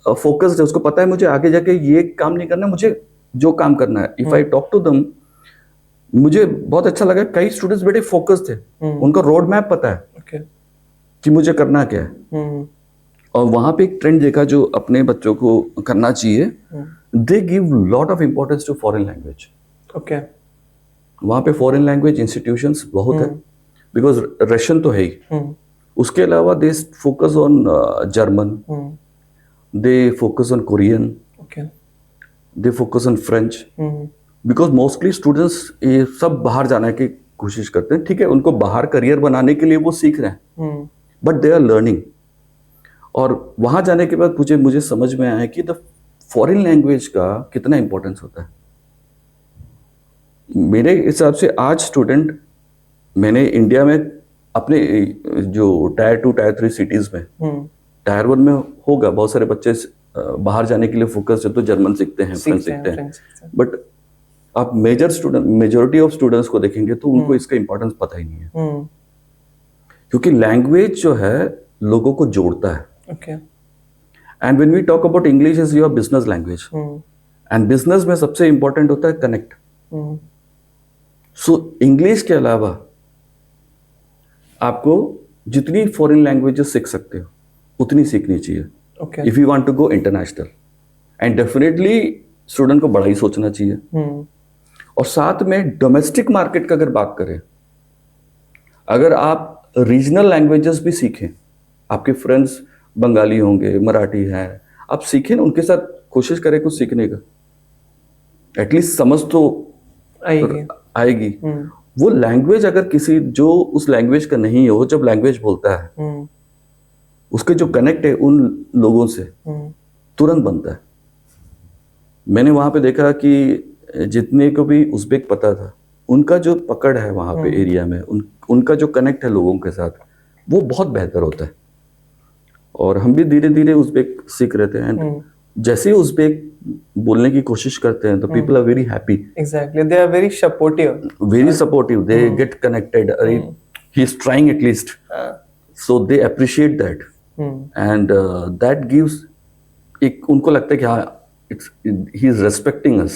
फोकस्ड है। उसको पता है मुझे आगे जाके ये काम नहीं करना, मुझे जो काम करना है। इफ आई टॉक टू दम, मुझे बहुत अच्छा लगा, कई स्टूडेंट्स बड़े फोकस्ड थे, उनको रोड मैप पता है कि मुझे करना क्या है। और वहां पे एक ट्रेंड देखा जो अपने बच्चों को करना चाहिए, they give lot of importance to foreign language. वहां पे फॉरेन लैंग्वेज इंस्टीट्यूशंस बहुत है, बिकॉज रशियन तो है ही, उसके अलावा they focus on German, they focus on Korean, they focus on French, because mostly students ये सब बाहर जाने की कोशिश करते हैं। ठीक है, उनको बाहर करियर बनाने के लिए वो सीख रहे हैं, बट दे आर लर्निंग। और वहां जाने के बाद मुझे समझ में आया कि द फॉरेन लैंग्वेज का कितना इंपॉर्टेंस होता है। मेरे हिसाब से आज स्टूडेंट, मैंने इंडिया में अपने जो टायर 2 टायर 3 सिटीज में, टायर 1 में होगा बहुत सारे बच्चे बाहर जाने के लिए फोकस है, तो जर्मन सीखते हैं, फ्रेंच सीखते हैं, बट आप मेजोरिटी ऑफ स्टूडेंट्स को देखेंगे तो उनको इसका इंपॉर्टेंस पता ही नहीं है। क्योंकि लैंग्वेज जो है लोगों को जोड़ता है। And when we talk about English is your business language, and business में सबसे इंपॉर्टेंट होता है कनेक्ट। सो इंग्लिश के अलावा आपको जितनी फॉरेन लैंग्वेजेस सीख सकते हो उतनी सीखनी चाहिए, if you want to go international. And definitely student को बड़ा ही सोचना चाहिए। और साथ में डोमेस्टिक मार्केट का अगर बात करें, अगर आप रीजनल लैंग्वेजेस भी सीखें, आपके फ्रेंड्स बंगाली होंगे, मराठी है, आप सीखें, उनके साथ कोशिश करें कुछ सीखने का, एटलीस्ट समझ तो आएगी। वो लैंग्वेज अगर किसी जो उस लैंग्वेज का नहीं है, वो जब लैंग्वेज बोलता है, उसके जो कनेक्ट है उन लोगों से तुरंत बनता है। मैंने वहां पे देखा कि जितने को भी उज़्बेक पता था, उनका जो पकड़ है वहां पे एरिया में, उनका जो कनेक्ट है लोगों के साथ, वो बहुत बेहतर होता है। और हम भी धीरे धीरे उज़्बेक सीख रहे थे, एंड जैसे ही उज़्बेक बोलने की कोशिश करते हैं तो people are very happy. Exactly, they are very supportive, they get connected, अरे he is trying at least, so they appreciate that, and that gives, एक उनको लगता है कि हाँ, he is respecting us,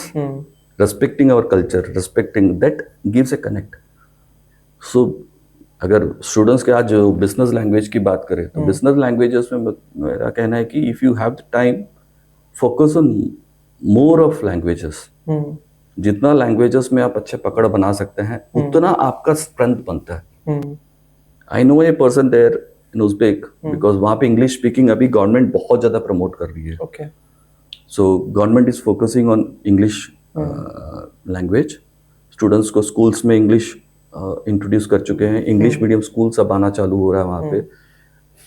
respecting our culture, respecting that gives a connect. So अगर students के आज जो बिजनेस लैंग्वेज की बात करें, तो बिजनेस लैंग्वेजेस में मेरा कहना है कि if you have the time, focus on more of languages. जितना लैंग्वेजेस में आप अच्छे पकड़ बना सकते हैं, उतना आपका स्ट्रेंथ बनता है। I know a person there in Uzbek, because वहां पे इंग्लिश स्पीकिंग अभी गवर्नमेंट बहुत ज्यादा प्रमोट कर रही है। So government is focusing on English language. Students को schools में English introduce कर चुके हैं। English medium schools अब आना चालू हो रहा है वहाँ पे।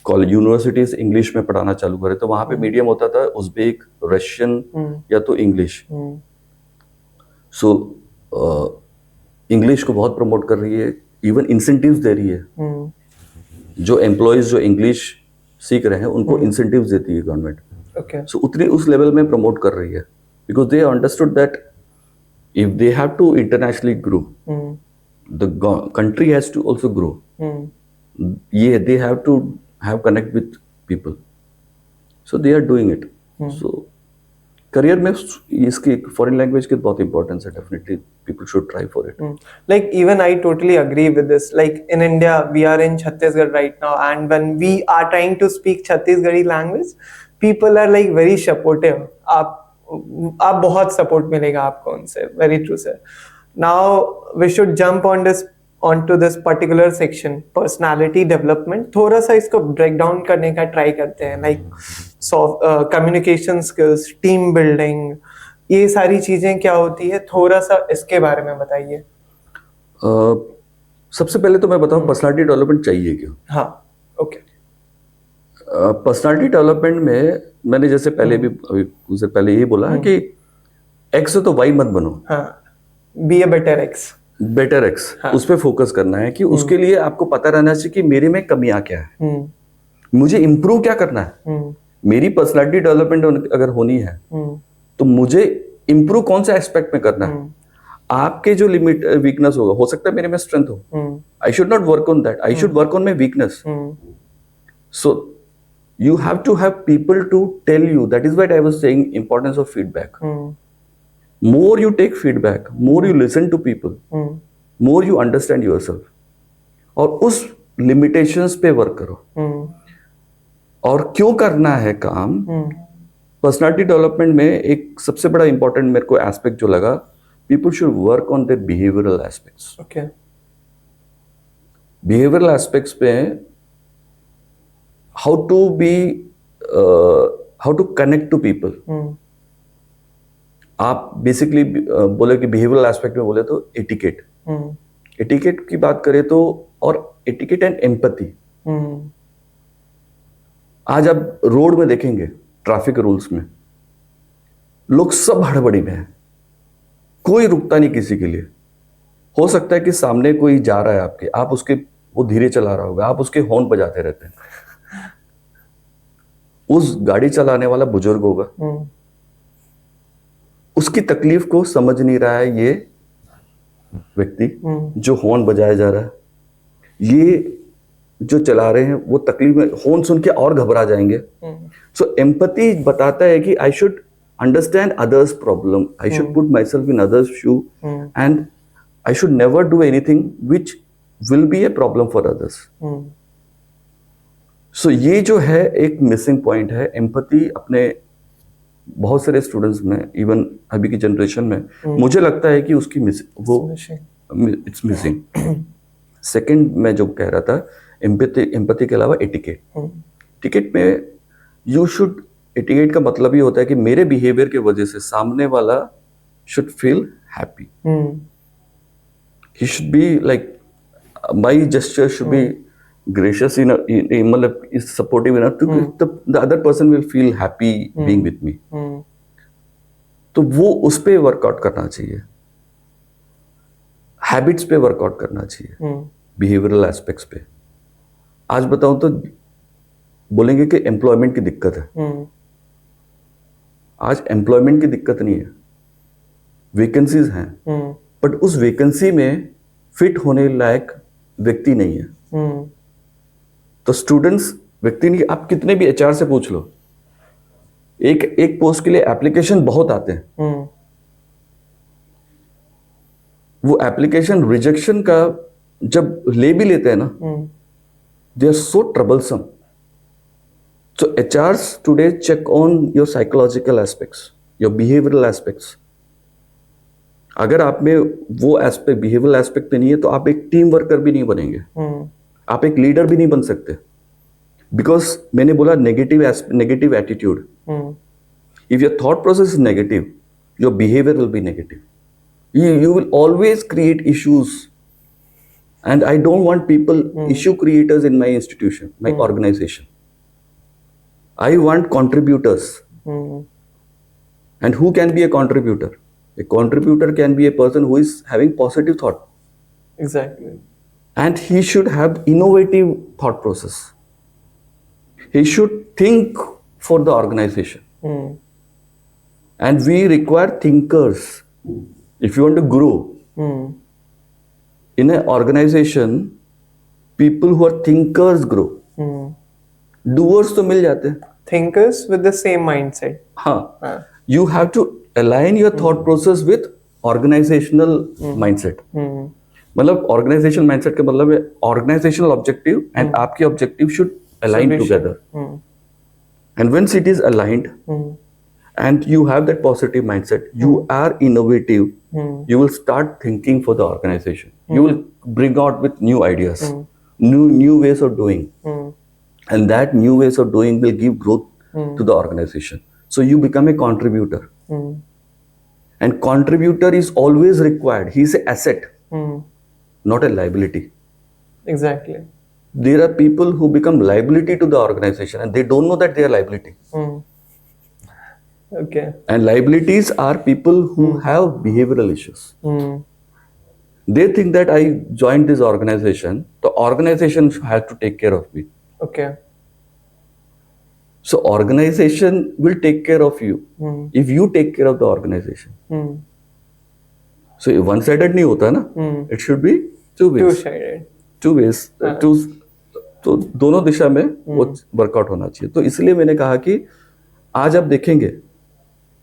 कॉलेज यूनिवर्सिटीज इंग्लिश में पढ़ाना चालू करे, तो वहाँ पे मीडियम होता था उज़्बेक, रशियन या तो इंग्लिश। सो इंग्लिश को बहुत प्रमोट कर रही है, इवन इंसेंटिव्स दे रही है। जो एम्प्लॉयज जो इंग्लिश सीख रहे हैं उनको इंसेंटिव्स देती है गवर्नमेंट। सो उतनी उस लेवल में प्रमोट कर रही है। because they understood that if they have to internationally grow, the country has to also grow. Yeah, they have to have connect with people, so they are doing it. So career में इसकी foreign language की बहुत importance है. Definitely people should try for it. Like even I totally agree with this. Like in India, we are in Chhattisgarh right now, and when we are trying to speak Chhattisgarhi language, people are like very supportive. आप बहुत support मिलेगा आपको उनसे. Very true, sir. Now we should jump onto this particular section, personality development. थोड़ा सा इसको break down करने का try करते हैं. Like communication skills, team building, ये सारी चीजें क्या होती है, थोड़ा सा इसके बारे में बताइए. सबसे पहले तो मैं बताऊं पर्सनालिटी डेवलपमेंट चाहिए क्यों. हाँ, ओके. पर्सनालिटी डेवलपमेंट में मैंने जैसे पहले भी उससे पहले ये बोला कि एक्स है तो वाई मत बनो. हाँ, be a better X. Better X, उस पर फोकस करना है कि उसके लिए आपको पता रहना चाहिए कि मेरे में कमियां क्या है, मुझे इम्प्रूव क्या करना है. मेरी पर्सनालिटी डेवलपमेंट अगर होनी है तो मुझे इम्प्रूव कौन सा एस्पेक्ट में करना है. आपके जो लिमिट वीकनेस होगा, हो सकता है मेरे में स्ट्रेंथ हो. I should not work on that, I should work on my weakness. So you have to have people to tell you. That is what I was saying, importance of feedback. More you take feedback, more you listen to people, more you understand yourself. और उस limitations पे work करो. और क्यों करना है काम? Personality development में एक सबसे बड़ा इंपॉर्टेंट मेरे को एस्पेक्ट जो लगा, people should work on their behavioral aspects. Okay. Behavioral aspects पे how to connect to people. आप बेसिकली बोले कि बिहेवियरल एस्पेक्ट में बोले तो एटिकेट. एटिकेट की बात करें तो, और एटिकेट एंड एम्पैथी. आज आप रोड में देखेंगे ट्रैफिक रूल्स में लोग सब हड़बड़ी में हैं, कोई रुकता नहीं किसी के लिए. हो सकता है कि सामने कोई जा रहा है आपके, आप उसके वो धीरे चला रहा होगा, आप उसके हॉर्न बजाते रहते हैं. उस गाड़ी चलाने वाला बुजुर्ग होगा, उसकी तकलीफ को समझ नहीं रहा है ये व्यक्ति जो हॉर्न बजाया जा रहा है. ये जो चला रहे हैं वो तकलीफ में हॉर्न सुन के और घबरा जाएंगे. सो एम्पैथी बताता है कि I should understand others problem, I should put myself in others shoe, and I should never do anything which will be a problem for others. So ये जो है एक मिसिंग पॉइंट है. एम्पैथी अपने बहुत सारे स्टूडेंट्स में, even अभी की जनरेशन में, मुझे लगता है कि उसकी इट्स मिसिंग. सेकंड मैं जो कह रहा था, एम्पैथी के अलावा एटिकेट. एटिकेट में यू शुड, एटिकेट का मतलब ये होता है कि मेरे बिहेवियर की वजह से सामने वाला should feel happy. He should be like, my gesture should be gracious enough, मतलब is supportive enough to the other person will feel happy being with me. तो वो उस पे वर्कआउट करना चाहिए, हैबिट्स पे वर्कआउट करना चाहिए, बिहेवियरल एस्पेक्ट्स पे. आज बताऊं तो बोलेंगे कि एम्प्लॉयमेंट की दिक्कत है. आज एम्प्लॉयमेंट की दिक्कत नहीं है, वैकेंसीज हैं, बट उस वैकेंसी में फिट होने लायक व्यक्ति नहीं है. तो स्टूडेंट्स व्यक्ति नहीं, आप कितने भी एचआर से पूछ लो, एक पोस्ट के लिए एप्लीकेशन बहुत आते हैं. वो एप्लीकेशन रिजेक्शन का जब ले भी लेते हैं ना, they are so troublesome. So HRs today check on your psychological aspects, your behavioural aspects. अगर आप में वो एस्पेक्ट, बिहेवियरल एस्पेक्ट नहीं है, तो आप एक टीम वर्कर भी नहीं बनेंगे, आप एक लीडर भी नहीं बन सकते. बिकॉज मैंने बोला negative attitude. If your thought process is negative, your behaviour will be negative. You will always create issues, and I don't want people issue creators in my institution, my organisation. I want contributors. And who can be a contributor? A contributor can be a person who is having positive thought. Exactly. And he should have innovative thought process. He should think for the organization. And we require thinkers. If you want to grow in an organization, people who are thinkers grow. Doers तो मिल जाते हैं. Thinkers with the same mindset. हाँ. You have to align your thought process with organizational mindset. मतलब organizational mindset का मतलब है organizational objective and आपके objective should align together. And once it is aligned and you have that positive mindset, you are innovative. You will start thinking for the organization. You will bring out with new ideas, new ways of doing. And that new ways of doing will give growth to the organization. So you become a contributor. And contributor is always required. He is an asset, not a liability. Exactly. There are people who become liability to the organization and they don't know that they are liability. Okay. And liabilities are people who have behavioral issues. They think that I joined this organization, the organization has to take care of me. Okay. So organization will take care of you if you take care of the organization. So one-sided नहीं होता ना. It should be two ways. Two-sided. Two ways. तो दोनों दिशा में वो workout होना चाहिए. तो इसलिए मैंने कहा कि आज आप देखेंगे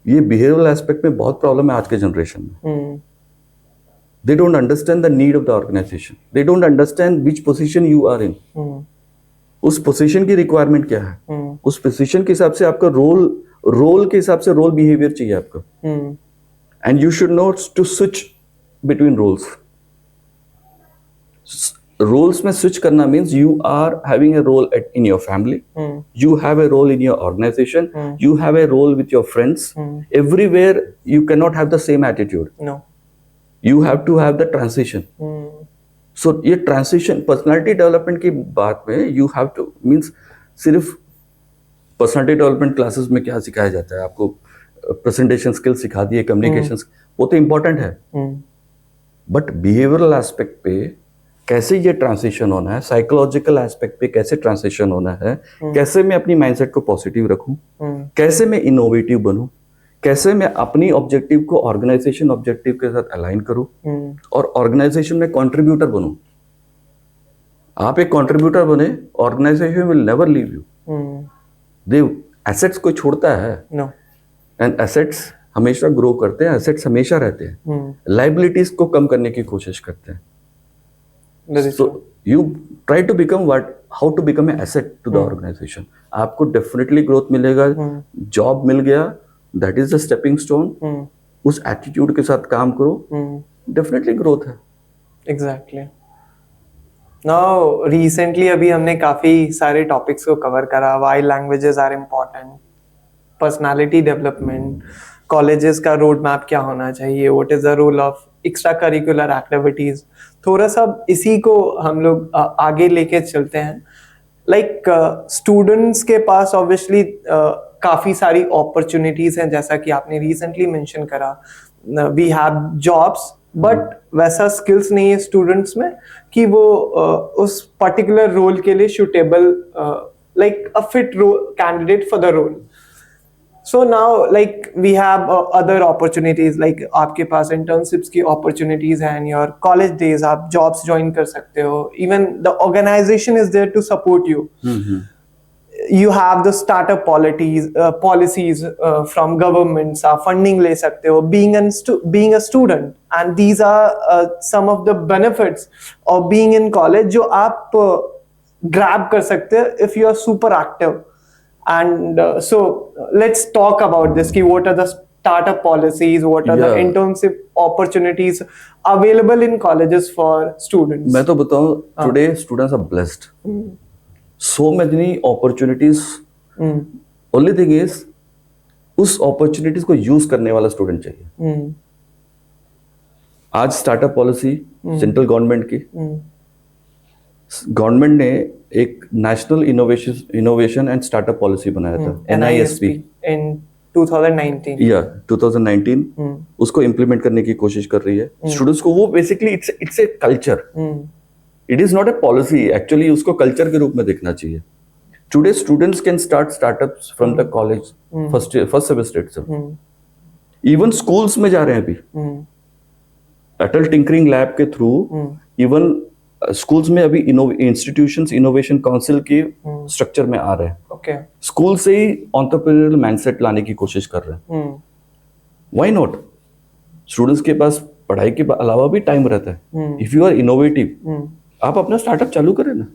ये बिहेवियरल एस्पेक्ट में बहुत प्रॉब्लम है आज के जनरेशन में. They don't understand the need of the organization. They don't understand which position you are in. उस पोजीशन की रिक्वायरमेंट क्या है, उस पोजीशन के हिसाब से आपका रोल के हिसाब से रोल बिहेवियर चाहिए आपको. And you should note to switch between roles. Roles में स्विच करना means you are having a role in your family, you have a role in your organisation, you have a role with your friends. Everywhere you can not have the same attitude. You have to have the transition. So ये transition personality development की बात में you have to means सिर्फ personality development classes में क्या सिखाया जाता है आपको, प्रेजेंटेशन स्किल्स सिखा दिए, कम्युनिकेशन, वो तो इम्पोर्टेंट है. बट बिहेवियरल एस्पेक्ट पे कैसे ये ट्रांजिशन होना है, साइकोलॉजिकल एस्पेक्ट पे कैसे ट्रांजिशन होना है, कैसे मैं अपनी माइंडसेट को पॉजिटिव रखूं, कैसे मैं इनोवेटिव बनूं, कैसे मैं अपनी ऑब्जेक्टिव को ऑर्गेनाइजेशन ऑब्जेक्टिव के साथ अलाइन करूं और ऑर्गेनाइजेशन में कंट्रीब्यूटर बनूं. आप एक कंट्रीब्यूटर बने, organisation will never leave you. The assets को छोड़ता है एंड एसेट्स हमेशा ग्रो करते हैं, एसेट्स हमेशा रहते हैं. लाइबिलिटीज को कम करने की कोशिश करते हैं. So you try to become how to become an asset to the organization. आपको definitely growth मिलेगा. जॉब मिल गया, that is the stepping stone. उस एटीट्यूड के साथ काम करो, definitely growth है. Exactly. Now recently अभी हमने काफी सारे टॉपिक्स को कवर करा. Why languages are important, personality development, colleges का रोड मैप क्या होना चाहिए, what is the role of extra curricular activities. थोड़ा सा इसी को हम लोग आगे लेके चलते हैं. लाइक स्टूडेंट्स के पास ऑब्वियसली काफी सारी अपॉर्चुनिटीज हैं, जैसा कि आपने रिसेंटली मेंशन करा. वी हैव जॉब्स बट वैसा स्किल्स नहीं है स्टूडेंट्स में कि वो उस पर्टिकुलर रोल के लिए suitable, like a fit candidate for the role. So now like we have other opportunities, like आपके पास internships की opportunities हैं, and your college days आप jobs join कर सकते हो. Even the organization is there to support you. You have the startup policies from governments. आप funding ले सकते हो. Being a student, and these are some of the benefits of being in college जो आप grab कर सकते हो if you are super active. And so let's talk about this. Ki what are the startup policies? What are the internship opportunities available in colleges for students? मैं तो बताऊं, today students are blessed. So many opportunities. Only thing is, उस opportunities को use करने वाला student चाहिए. आज startup policy central government की, गवर्नमेंट ने एक national innovation and startup policy बनाया था, NISP, in 2019. 2019 उसको इम्प्लीमेंट करने की कोशिश कर रही है स्टूडेंट्स को. वो basically it's a culture, it is not a policy. Actually उसको कल्चर के रूप में देखना चाहिए. Today students can start startups from the college first semester itself. Even schools में जा रहे हैं अभी, अटल टिंकरिंग लैब के थ्रू। इवन स्कूल्स में अभी इंस्टीट्यूशंस इनोवेशन काउंसिल के स्ट्रक्चर में आ रहे हैं। ओके। स्कूल से ही एंटरप्रेन्योरियल माइंडसेट लाने की कोशिश कर रहे हैं। Why not? स्टूडेंट्स के पास पढ़ाई के अलावा भी टाइम रहता है। इफ यू आर इनोवेटिव, आप अपना स्टार्टअप चालू करें ना,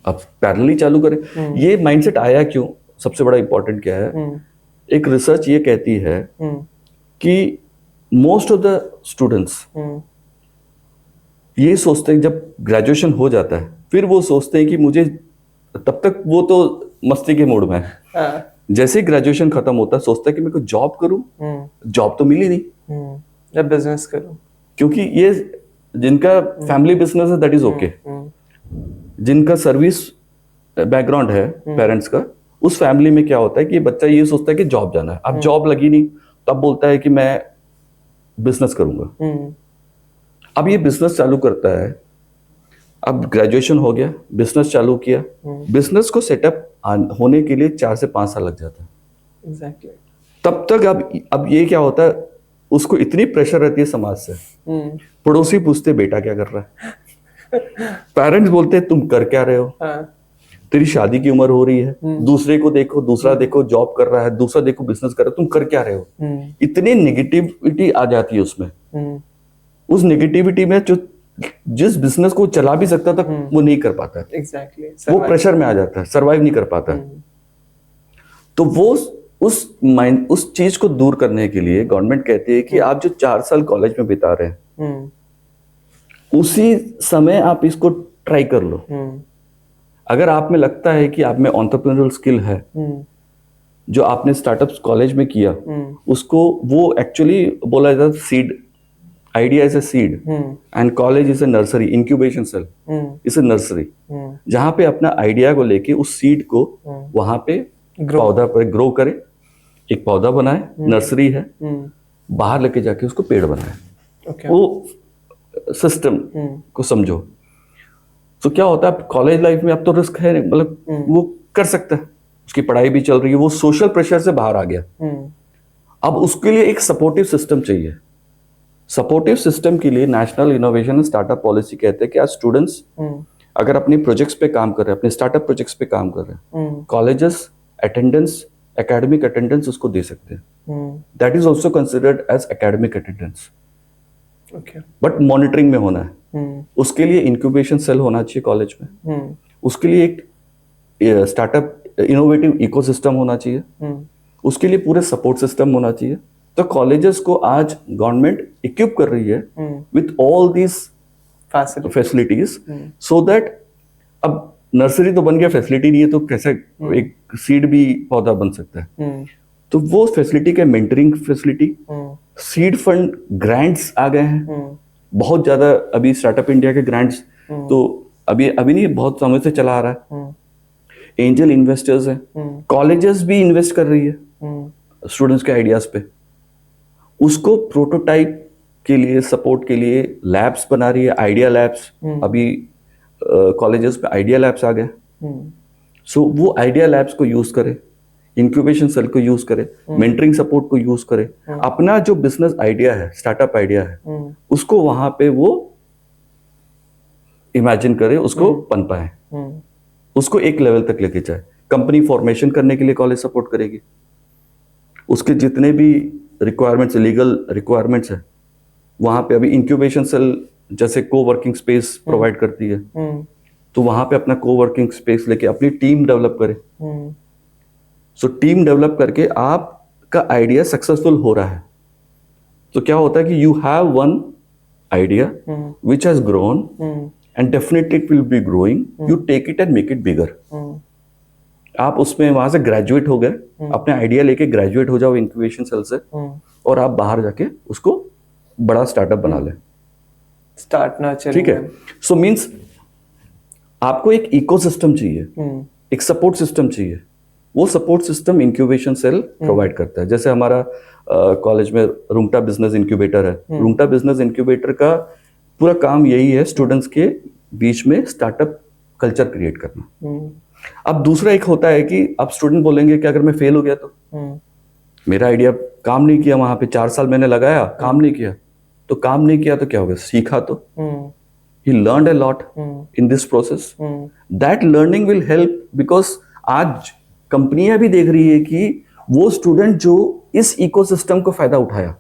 आप पैरेलली चालू करें। ये माइंडसेट आया क्यों? सबसे बड़ा इंपॉर्टेंट क्या है, एक रिसर्च ये कहती है कि मोस्ट ऑफ द स्टूडेंट्स ये सोचते हैं, जब ग्रेजुएशन हो जाता है फिर वो सोचते हैं कि मुझे, तब तक वो तो मस्ती के मूड में है। जैसे ही ग्रेजुएशन खत्म होता है सोचता है कि मैं कोई जॉब करूं, जॉब तो मिली नहीं, जब बिजनेस करूं, क्योंकि ये जिनका फैमिली बिजनेस है दैट इज ओके, जिनका सर्विस बैकग्राउंड है पेरेंट्स का, उस फैमिली में क्या होता है कि बच्चा ये सोचता है कि जॉब जाना है। अब जॉब लगी नहीं तब बोलता है कि मैं बिजनेस करूंगा। अब ये बिजनेस चालू करता है, अब ग्रेजुएशन हो गया, बिजनेस चालू किया, बिजनेस को सेटअप होने के लिए 4 से 5 साल लग जाता है। Exactly. तब तक अब ये क्या होता है, उसको इतनी प्रेशर रहती है समाज से, पड़ोसी पूछते बेटा क्या कर रहा है, पेरेंट्स बोलते तुम कर क्या रहे हो, तेरी शादी की उम्र हो रही है, दूसरे को देखो, दूसरा देखो जॉब कर रहा है, दूसरा देखो बिजनेस कर रहा है, तुम कर क्या रहे हो। इतनी नेगेटिविटी आ जाती है उसमें। उस नेगेटिविटी में जो जिस बिजनेस को चला भी सकता था वो नहीं कर पाता। Exactly. वो प्रेशर में आ जाता है, सरवाइव नहीं कर पाता। तो वो उस चीज को दूर करने के लिए गवर्नमेंट कहती है कि आप जो 4 साल कॉलेज में बिता रहे हैं, उसी समय आप इसको ट्राई कर लो। अगर आप में लगता है कि आप में एंटरप्रेन्योरियल स्किल है, जो आपने स्टार्टअप्स कॉलेज में किया, उसको वो एक्चुअली बोला जाता है seed, idea is a seed and college is a nursery, incubation cell is a nursery, जहां पे अपना आइडिया को लेके उस सीड को वहां पे पौधा पर ग्रो करे, एक पौधा बनाए, नर्सरी है, बाहर लेके जाके उसको पेड़ बनाए। वो सिस्टम को समझो। तो क्या होता है कॉलेज लाइफ में, अब तो रिस्क है, मतलब वो कर सकता है, उसकी पढ़ाई भी चल रही है, वो सोशल प्रेशर से बाहर आ गया। अब उसके लिए एक सपोर्टिव सिस्टम चाहिए। सपोर्टिव सिस्टम के लिए national innovation and startup policy कहते हैं कि आज स्टूडेंट्स अगर अपने प्रोजेक्ट्स पे काम कर रहे हैं, अपने स्टार्टअप प्रोजेक्ट्स पे काम कर रहे हैं, कॉलेजेस अटेंडेंस, एकेडमिक अटेंडेंस उसको दे सकते हैं। That is also considered as academic attendance, but monitoring में होना है। उसके लिए इंक्यूबेशन सेल होना चाहिए कॉलेज में, उसके लिए एक स्टार्टअप इनोवेटिव इकोसिस्टम होना चाहिए, उसके लिए पूरे सपोर्ट सिस्टम होना चाहिए। तो कॉलेजेस को आज गवर्नमेंट इक्विप कर रही है with all these facilities, so that अब नर्सरी तो बन गया, फैसिलिटी नहीं है तो कैसे एक सीड भी पौधा बन सकता है। तो वो फैसिलिटी के mentoring facility, seed fund grants आ गए हैं बहुत ज्यादा। अभी स्टार्टअप इंडिया के ग्रांट्स तो अभी नहीं, बहुत समय से चला आ रहा है। एंजल इन्वेस्टर्स हैं, कॉलेजेस भी इन्वेस्ट कर रही है स्टूडेंट्स के आइडियाज पे, उसको प्रोटोटाइप के लिए, सपोर्ट के लिए लैब्स बना रही है, आइडिया लैब्स। अभी कॉलेजेस पे आइडिया लैब्स आ गए। सो वो आइडिया लैब्स को यूज करे, इंक्यूबेशन सेल को यूज करे, मेंटरिंग सपोर्ट को यूज करे, अपना जो बिजनेस आइडिया है, स्टार्टअप आइडिया है, उसको वहां पे वो इमेजिन करे, उसको बन पाए, उसको एक लेवल तक लेके जाए। कंपनी फॉर्मेशन करने के लिए कॉलेज सपोर्ट करेगी, उसके जितने भी रिक्वायरमेंट्स, लीगल रिक्वायरमेंट्स है, वहां पे अभी इंक्यूबेशन सेल जैसे को वर्किंग स्पेस प्रोवाइड करती है, तो वहां पे अपना को वर्किंग स्पेस लेके अपनी टीम डेवलप करे। सो टीम डेवलप करके आपका आइडिया सक्सेसफुल हो रहा है तो क्या होता है कि you have one idea which has grown and definitely it will be growing, you take it and make it bigger. आप उसमें वहां से ग्रेजुएट हो गए, अपने आइडिया लेके ग्रेजुएट हो जाओ इंक्यूबेशन सेल से, और आप बाहर जाके उसको बड़ा स्टार्टअप बना ले, स्टार्ट नर्चरिंग। ठीक है। सो मींस आपको एक इकोसिस्टम चाहिए, एक सपोर्ट सिस्टम चाहिए। वो support system incubation cell provide करता है। जैसे हमारा कॉलेज में रुंगटा बिजनेस इंक्यूबेटर है। रुंगटा बिजनेस इंक्यूबेटर का पूरा काम यही है, स्टूडेंट्स के बीच में स्टार्टअप कल्चर क्रिएट करना। अब दूसरा एक होता है कि अब स्टूडेंट बोलेंगे कि अगर मैं फेल हो गया तो मेरा आइडिया काम नहीं किया, वहां पे 4 साल मैंने लगाया, काम नहीं किया, तो काम नहीं किया तो क्या हो गया, सीखा तो, he learned a lot in this process. That learning will help because आज कंपनियां भी देख रही है कि वो स्टूडेंट जो इस इकोसिस्टम को फायदा उठाया,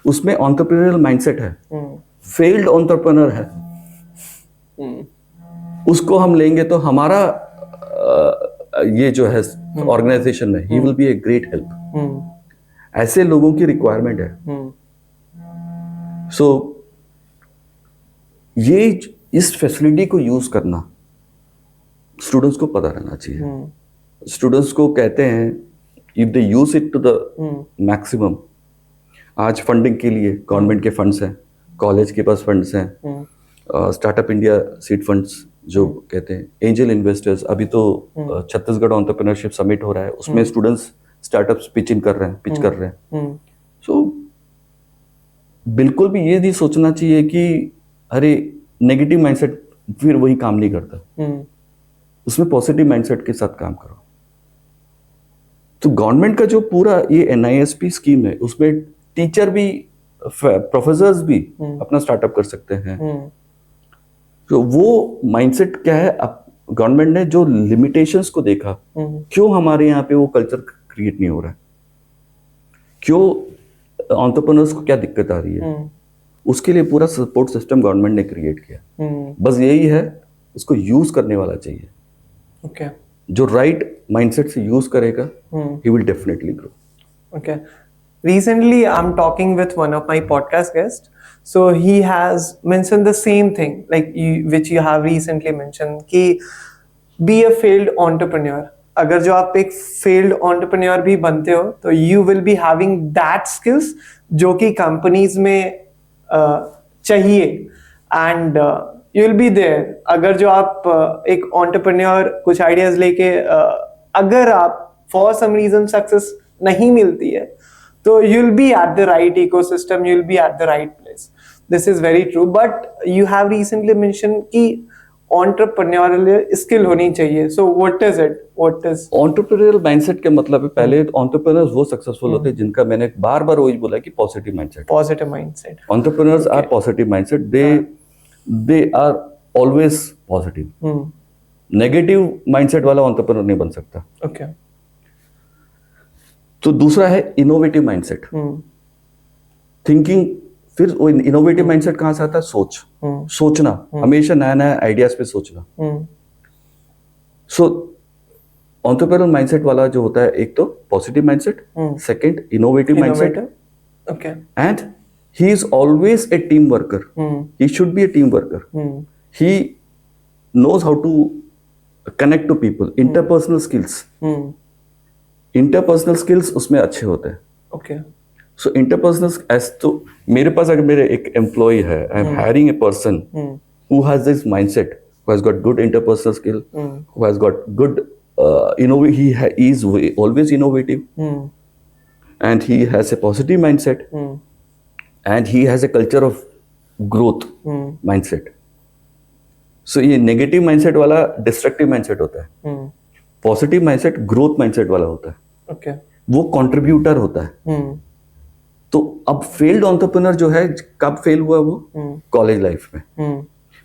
उसमें एंटरप्रेन्योरियल माइंडसेट है, फेल्ड एंटरप्रेन्योर है, उसको हम लेंगे तो हमारा ये जो है ऑर्गेनाइजेशन में he will be a great help. ऐसे लोगों की रिक्वायरमेंट है। सो ये इस फैसिलिटी को यूज करना स्टूडेंट्स को पता रहना चाहिए। स्टूडेंट्स को कहते हैं if they use it to the maximum, आज फंडिंग के लिए गवर्नमेंट के फंड्स हैं, कॉलेज के पास फंड्स हैं, स्टार्टअप इंडिया सीड फंड्स जो कहते हैं, एंजल इन्वेस्टर्स, अभी तो छत्तीसगढ़ एंटरप्रेन्योरशिप समिट हो रहा है, उसमें स्टूडेंट्स स्टार्टअप्स पिच कर रहे हैं। सो बिल्कुल भी ये नहीं सोचना चाहिए कि अरे नेगेटिव माइंडसेट फिर वही काम नहीं करता, उसमें पॉजिटिव माइंडसेट के साथ काम करो। तो गवर्नमेंट का जो पूरा ये NISP स्कीम है, उसमें टीचर भी, प्रोफेसर्स भी अपना स्टार्टअप कर सकते हैं। तो वो माइंडसेट क्या है, अब गवर्नमेंट ने जो लिमिटेशंस को देखा, क्यों हमारे यहाँ पे वो कल्चर क्रिएट नहीं हो रहा है, क्यों एंटरप्रेन्योर्स को क्या दिक्कत आ रही है, उसके लिए पूरा सपोर्ट सिस्टम गवर्नमेंट ने क्रिएट किया। बस यही है, इसको यूज करने वाला चाहिए। Okay. जो राइट माइंडसेट से यूज करेगा, he will definitely grow. Okay. Recently, I'm talking with one of my podcast guests. So he has mentioned the same thing, like which you have recently mentioned, कि be a failed entrepreneur. अगर जो आप एक failed entrepreneur भी बनते हो, तो you will be having that skills जो कि companies में चाहिए, and you will be there. अगर जो आप एक entrepreneur कुछ ideas लेके अगर आप for some reason success नहीं मिलती है, तो you'll be at the right ecosystem, you'll be at the right place. This is very true. But you have recently mentioned कि entrepreneurial skill होनी चाहिए. So what is it? What is entrepreneurial mindset के मतलब है, पहले entrepreneurs वो successful होते हैं जिनका, मैंने बार बार वही बोला कि positive mindset. positive mindset? Entrepreneurs are positive mindset. They are always positive. Negative mindset वाला एंटरप्रेन्योर नहीं बन सकता। Okay. तो दूसरा है इनोवेटिव माइंडसेट, थिंकिंग। फिर वो इनोवेटिव माइंडसेट कहां से आता है, सोचना, हमेशा नया नया आइडियाज पे सोचना। सो एंटरप्रेन्योर माइंडसेट वाला जो होता है, एक तो positive mindset, second innovative mindset, Okay. And he is always a team worker. He should be a team worker. He knows how to connect to people, interpersonal skills, interpersonal skills उसमें अच्छे होते हैं। Okay. सो interpersonal as, तो मेरे पास अगर मेरे एक employ है, I am hiring a person who has this mindset, who has got good interpersonal skill, who has got good he is always innovative, and he has a positive mindset, and he has a culture of growth mindset. So ये negative mindset वाला destructive mindset होता है, positive mindset growth mindset वाला होता है। Okay. वो contributor होता है। तो अब फेल्ड एंटरप्रेन्योर जो है, कब फेल हुआ वो, कॉलेज लाइफ में।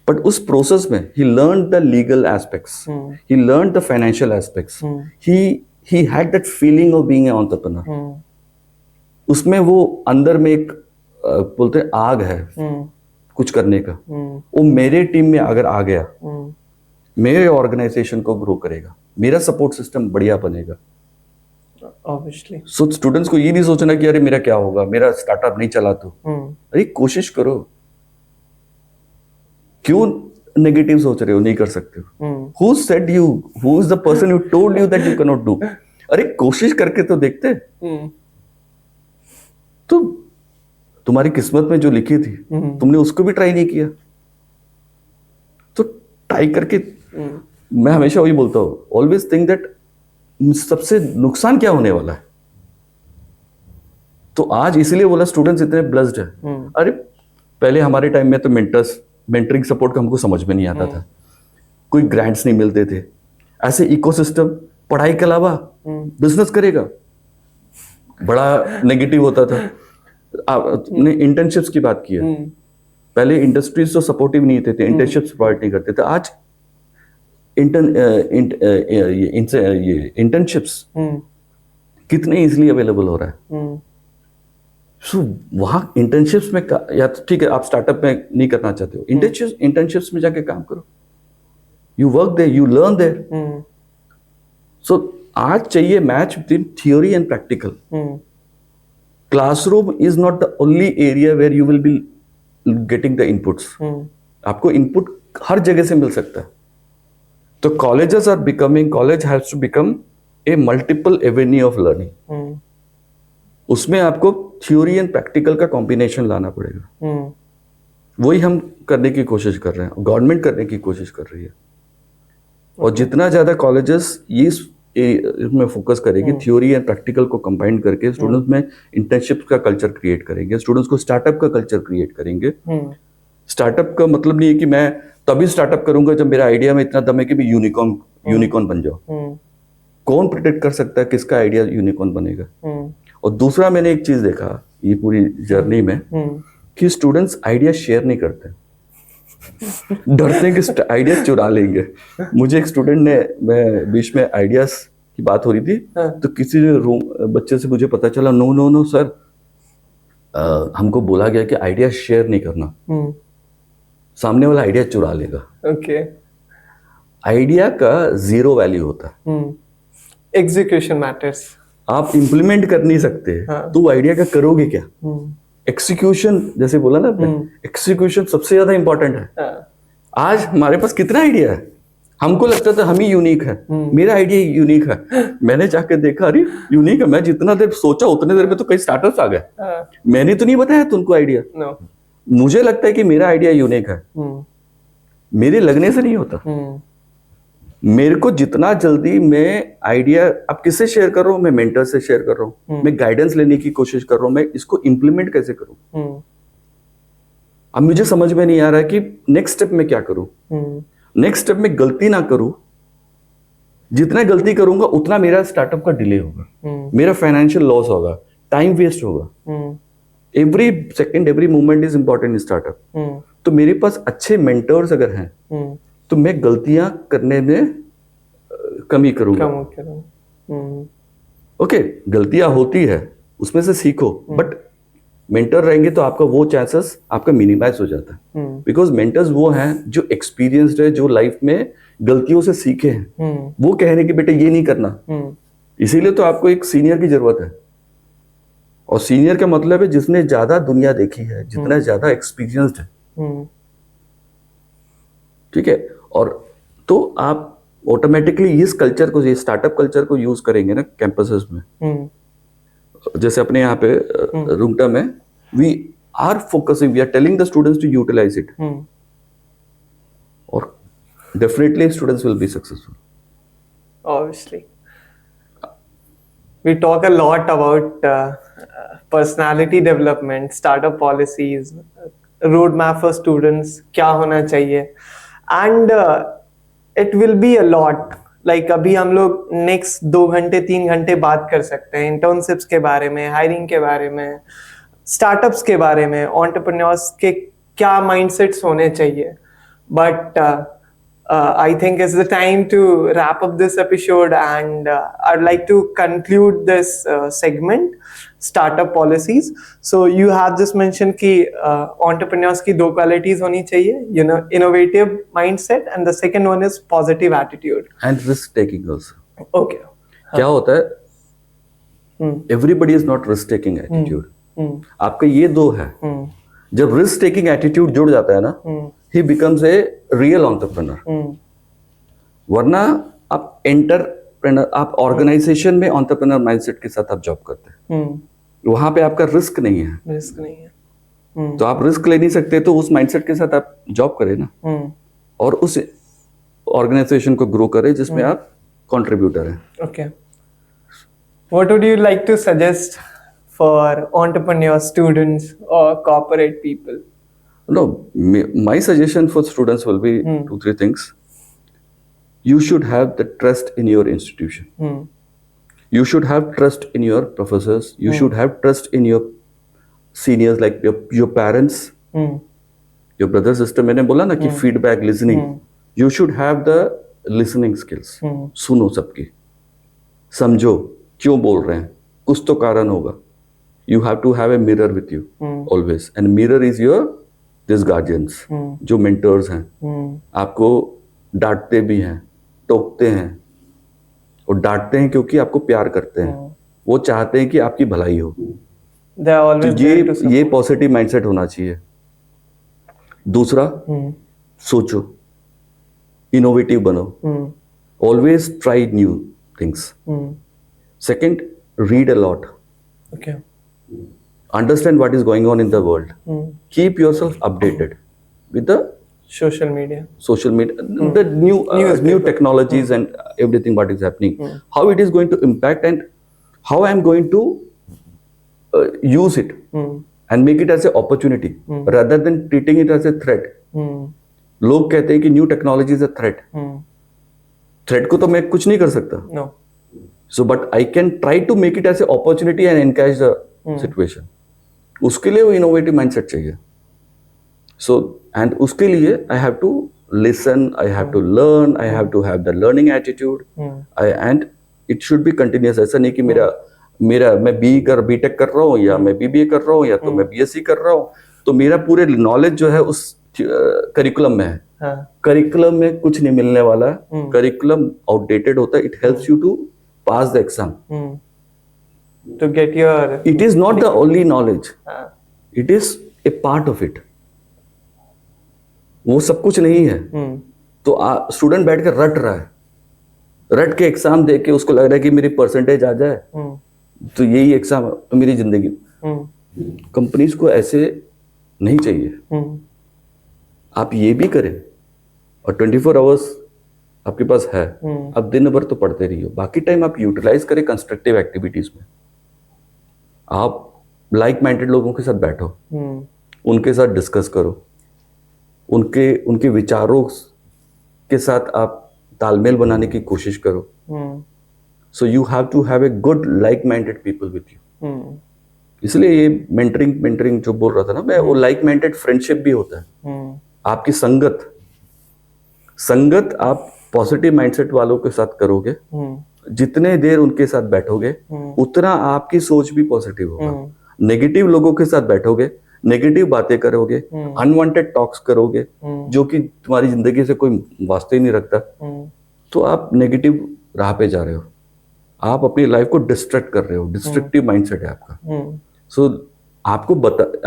बट उस प्रोसेस में he learn the legal aspects, he learn the financial aspects, he had that feeling of being an entrepreneur. उसमें वो अंदर में एक बोलते हैं आग है कुछ करने का, वो मेरे टीम में अगर आ गया, मेरे ऑर्गेनाइजेशन को ग्रो करेगा, मेरा सपोर्ट सिस्टम बढ़िया बनेगा। Obviously. सो स्टूडेंट्स को ये नहीं सोचना कि अरे मेरा क्या होगा, मेरा स्टार्टअप नहीं चला तो। अरे कोशिश करो, क्यों नेगेटिव सोच रहे हो, नहीं कर सकते हो? Who said you? Who is the person who told you that you cannot do? अरे कोशिश करके तो देखते। तो तुम्हारी किस्मत में जो लिखी थी, तुमने उसको भी ट्राई नहीं किया, तो ट्राई करके। मैं हमेशा वही बोलता हूँ, ऑलवेज थिंक दैट सबसे नुकसान क्या होने वाला है। तो आज इसीलिए बोला स्टूडेंट्स इतने ब्लेस्ड है। अरे पहले हमारे टाइम में तो मेंटरिंग सपोर्ट का हमको समझ में नहीं आता था, कोई ग्रांट्स नहीं मिलते थे। ऐसे इकोसिस्टम, पढ़ाई के अलावा बिजनेस करेगा, बड़ा नेगेटिव होता था। आपने इंटर्नशिप्स की बात की है, पहले इंडस्ट्रीज तो सपोर्टिव नहीं थे, इंटर्नशिप्स प्रोवाइड नहीं करते थे। आज इंटर्नशिप्स कितने इजीली अवेलेबल हो रहा है। सो वहाँ इंटर्नशिप्स में या तो ठीक है आप स्टार्टअप में नहीं करना चाहते हो, इंटर्नशिप्स में जाके काम करो, you work there, you learn there. So आज चाहिए match between theory and practical. Classroom is not the only area where you will be getting the inputs. आपको इनपुट हर जगह से मिल सकता है। तो colleges are becoming, college has to become a multiple avenue of learning. उसमें आपको थ्योरी एंड प्रैक्टिकल का कॉम्बिनेशन लाना पड़ेगा। वही हम करने की कोशिश कर रहे हैं, गवर्नमेंट करने की कोशिश कर रही है। और जितना ज्यादा कॉलेजेस ये इसमें फोकस करेगी, थ्योरी एंड प्रैक्टिकल को कंबाइन करके स्टूडेंट्स में इंटर्नशिप का कल्चर क्रिएट करेंगे, स्टूडेंट्स को स्टार्टअप का कल्चर क्रिएट करेंगे। स्टार्टअप का मतलब नहीं है कि मैं तभी स्टार्टअप करूंगा जब मेरा आइडिया में इतना दम है कि मैं यूनिकॉर्न बन जाऊं। कौन प्रिडिक्ट कर सकता है किसका आइडिया यूनिकॉर्न बनेगा। और दूसरा मैंने एक चीज देखा ये पूरी जर्नी में कि स्टूडेंट्स आइडिया शेयर नहीं करते, डरते हैं कि आइडिया चुरा लेंगे। मुझे एक स्टूडेंट ने, मैं बीच में आइडियाज की बात हो रही थी तो किसी बच्चे से मुझे पता चला, नो सर, हमको बोला गया कि आइडिया शेयर नहीं करना, सामने वाला आइडिया चुरा लेगा। ओके। आइडिया का जीरो वैल्यू होता है, एग्जीक्यूशन मैटर्स। आप इंप्लीमेंट कर नहीं सकते तो आइडिया का करोगे क्या। एक्सिक्यूशन, जैसे बोला ना आपने, एक्सिक्यूशन सबसे ज्यादा इंपॉर्टेंट है। आज हमारे पास कितना आइडिया है, हमको लगता था हम ही यूनिक है, मेरा आइडिया यूनिक है। मैंने जाकर देखा अरे यूनिक है, मैं जितना देर सोचा उतने देर में तो कई स्टार्टअप्स आ गए। मैंने तो नहीं बताया तुमको आइडिया। मुझे लगता है कि मेरा आइडिया यूनिक है, मेरे लगने से नहीं होता। मेरे को जितना जल्दी मैं आइडिया अब किससे शेयर कर रहा हूँ, मैं मेंटर से शेयर कर रहा हूँ, मैं गाइडेंस लेने की कोशिश कर रहा हूँ, मैं इसको इंप्लीमेंट कैसे करूँ। अब मुझे समझ में नहीं आ रहा है कि नेक्स्ट स्टेप में क्या करूँ। नेक्स्ट स्टेप में गलती ना करूँ, जितना गलती करूंगा उतना मेरा स्टार्टअप का डिले होगा, मेरा फाइनेंशियल लॉस होगा, टाइम वेस्ट होगा। Every second, every moment is important in startup. तो मेरे पास अच्छे मेंटर्स अगर हैं तो मैं गलतियां करने में कमी करूंगा। ओके, गलतियां होती है उसमें से सीखो, बट मेंटर रहेंगे तो आपका वो चांसेस आपका मिनिमाइज हो जाता है। बिकॉज मेंटर्स वो हैं जो एक्सपीरियंस्ड है, जो लाइफ में गलतियों से सीखे हैं। वो कह रहे हैं कि बेटे ये नहीं करना, इसीलिए तो आपको एक सीनियर की जरूरत है। और सीनियर का मतलब है जिसने ज्यादा दुनिया देखी है, जितना ज्यादा एक्सपीरियंस्ड है। ठीक है। और तो आप ऑटोमेटिकली इस कल्चर को, ये स्टार्टअप कल्चर को यूज करेंगे ना कैंपसेस में। जैसे अपने यहाँ पे रुंगटा में we are focusing, we are telling the students to utilise it, और definitely students will be successful. Obviously, we talk a lot about personality development, startup policies, roadmap for students, क्या होना चाहिए, and it will be a lot. Like अभी हम लोग next 2 घंटे 3 घंटे बात कर सकते हैं इंटर्नशिप्स के बारे में, हायरिंग के बारे में, स्टार्टअप्स के बारे में, एंटरप्रेन्योर्स के क्या माइंडसेट्स होने चाहिए। But I think it's the time to wrap up this episode, and I'd like to conclude this segment, startup policies. So you have just mentioned कि entrepreneurs की 2 qualities होनी चाहिए, you know, innovative mindset, and the second one is positive attitude and risk taking also. Okay. क्या होता है, everybody is not risk taking attitude. आपका ये 2 है। जब रिस्क टेकिंग एटीट्यूड जुड़ जाता है ना, he becomes a real entrepreneur. वरना आप एंटरप्रेनर, आप ऑर्गेनाइजेशन में एंटरप्रेनर माइंडसेट के साथ आप जॉब करते हैं, वहां पे आपका रिस्क नहीं है। तो आप रिस्क ले नहीं सकते, तो उस माइंडसेट के साथ आप जॉब करें ना, और उस ऑर्गेनाइजेशन को ग्रो करें जिसमें आप कंट्रीब्यूटर हैं। Okay, what would you like to suggest for entrepreneurs, students, or corporate people? No, my suggestion for students will be 2-3 things. You should have the trust in your institution. You should have trust in your professors. You should have trust in your seniors, like your parents, your brother, sister. मैंने बोला ना कि feedback, listening. You should have the listening skills. सुनो सबकी, समझो क्यों बोल रहे हैं, कुछ तो कारण होगा. You have to have a mirror with you always, and mirror is your this guardians, जो mentors हैं. आपको डांटते भी हैं, टोकते हैं, और डांटते हैं क्योंकि आपको प्यार करते हैं. वो चाहते हैं कि आपकी भलाई हो. तो ये पॉजिटिव माइंडसेट होना चाहिए. दूसरा, सोचो, इनोवेटिव बनो, always try new things. Second, read a lot. Understand what is going on in the world. Keep yourself updated with the social media, the new technologies and everything what is happening. How it is going to impact and how I am going to use it and make it as an opportunity rather than treating it as a threat. लोग कहते हैं कि new technology is a threat. Threat को तो मैं कुछ नहीं कर सकता. So but I can try to make it as an opportunity and encourage the situation. उसके लिए वो इनोवेटिव माइंडसेट चाहिए. So and उसके लिए I have to listen, I have to learn, I have to have the learning attitude. And it should be continuous. ऐसा नहीं कि मेरा मैं बीटेक कर रहा हूँ या मैं बीबीए कर रहा हूँ या तो मैं बीएससी कर रहा हूँ तो मेरा पूरे नॉलेज जो है उस करिकुलम में है. करिकुलम में कुछ नहीं मिलने वाला. करिकुलम आउटडेटेड होता है. It helps you to pass the exam. To get your... It is not the only knowledge. It is a part of it. वो सब कुछ नहीं है. तो स्टूडेंट बैठ कर रट रहा है, रट के एग्जाम दे के उसको लग रहा है कि मेरी परसेंटेज आ जाए तो यही एग्जाम मेरी जिंदगी. कंपनीज को ऐसे नहीं चाहिए. आप ये भी करें और 24 आवर्स आपके पास है. अब दिन भर तो पढ़ते रहिए, बाकी टाइम आप यूटिलाइज करें कंस्ट्रक्टिव एक्टिविटीज में. आप लाइक माइंडेड लोगों के साथ बैठो, उनके साथ डिस्कस करो, उनके विचारों के साथ आप तालमेल बनाने की कोशिश करो. So you have to have a good like minded people with you. इसलिए ये मेंटरिंग जो बोल रहा था ना मैं, वो लाइक माइंडेड फ्रेंडशिप भी होता है. आपकी संगत आप पॉजिटिव माइंडसेट वालों के साथ करोगे, जितने देर उनके साथ बैठोगे उतना आपकी सोच भी पॉजिटिव होगा. नेगेटिव लोगों के साथ बैठोगे, नेगेटिव बातें करोगे, अनवांटेड टॉक्स करोगे जो कि तुम्हारी जिंदगी से कोई वास्ते ही नहीं रखता, तो आप नेगेटिव राह पे जा रहे हो. आप अपनी लाइफ को डिस्ट्रैक्ट कर रहे हो. डिस्ट्रक्टिव माइंडसेट है आपका. सो आपको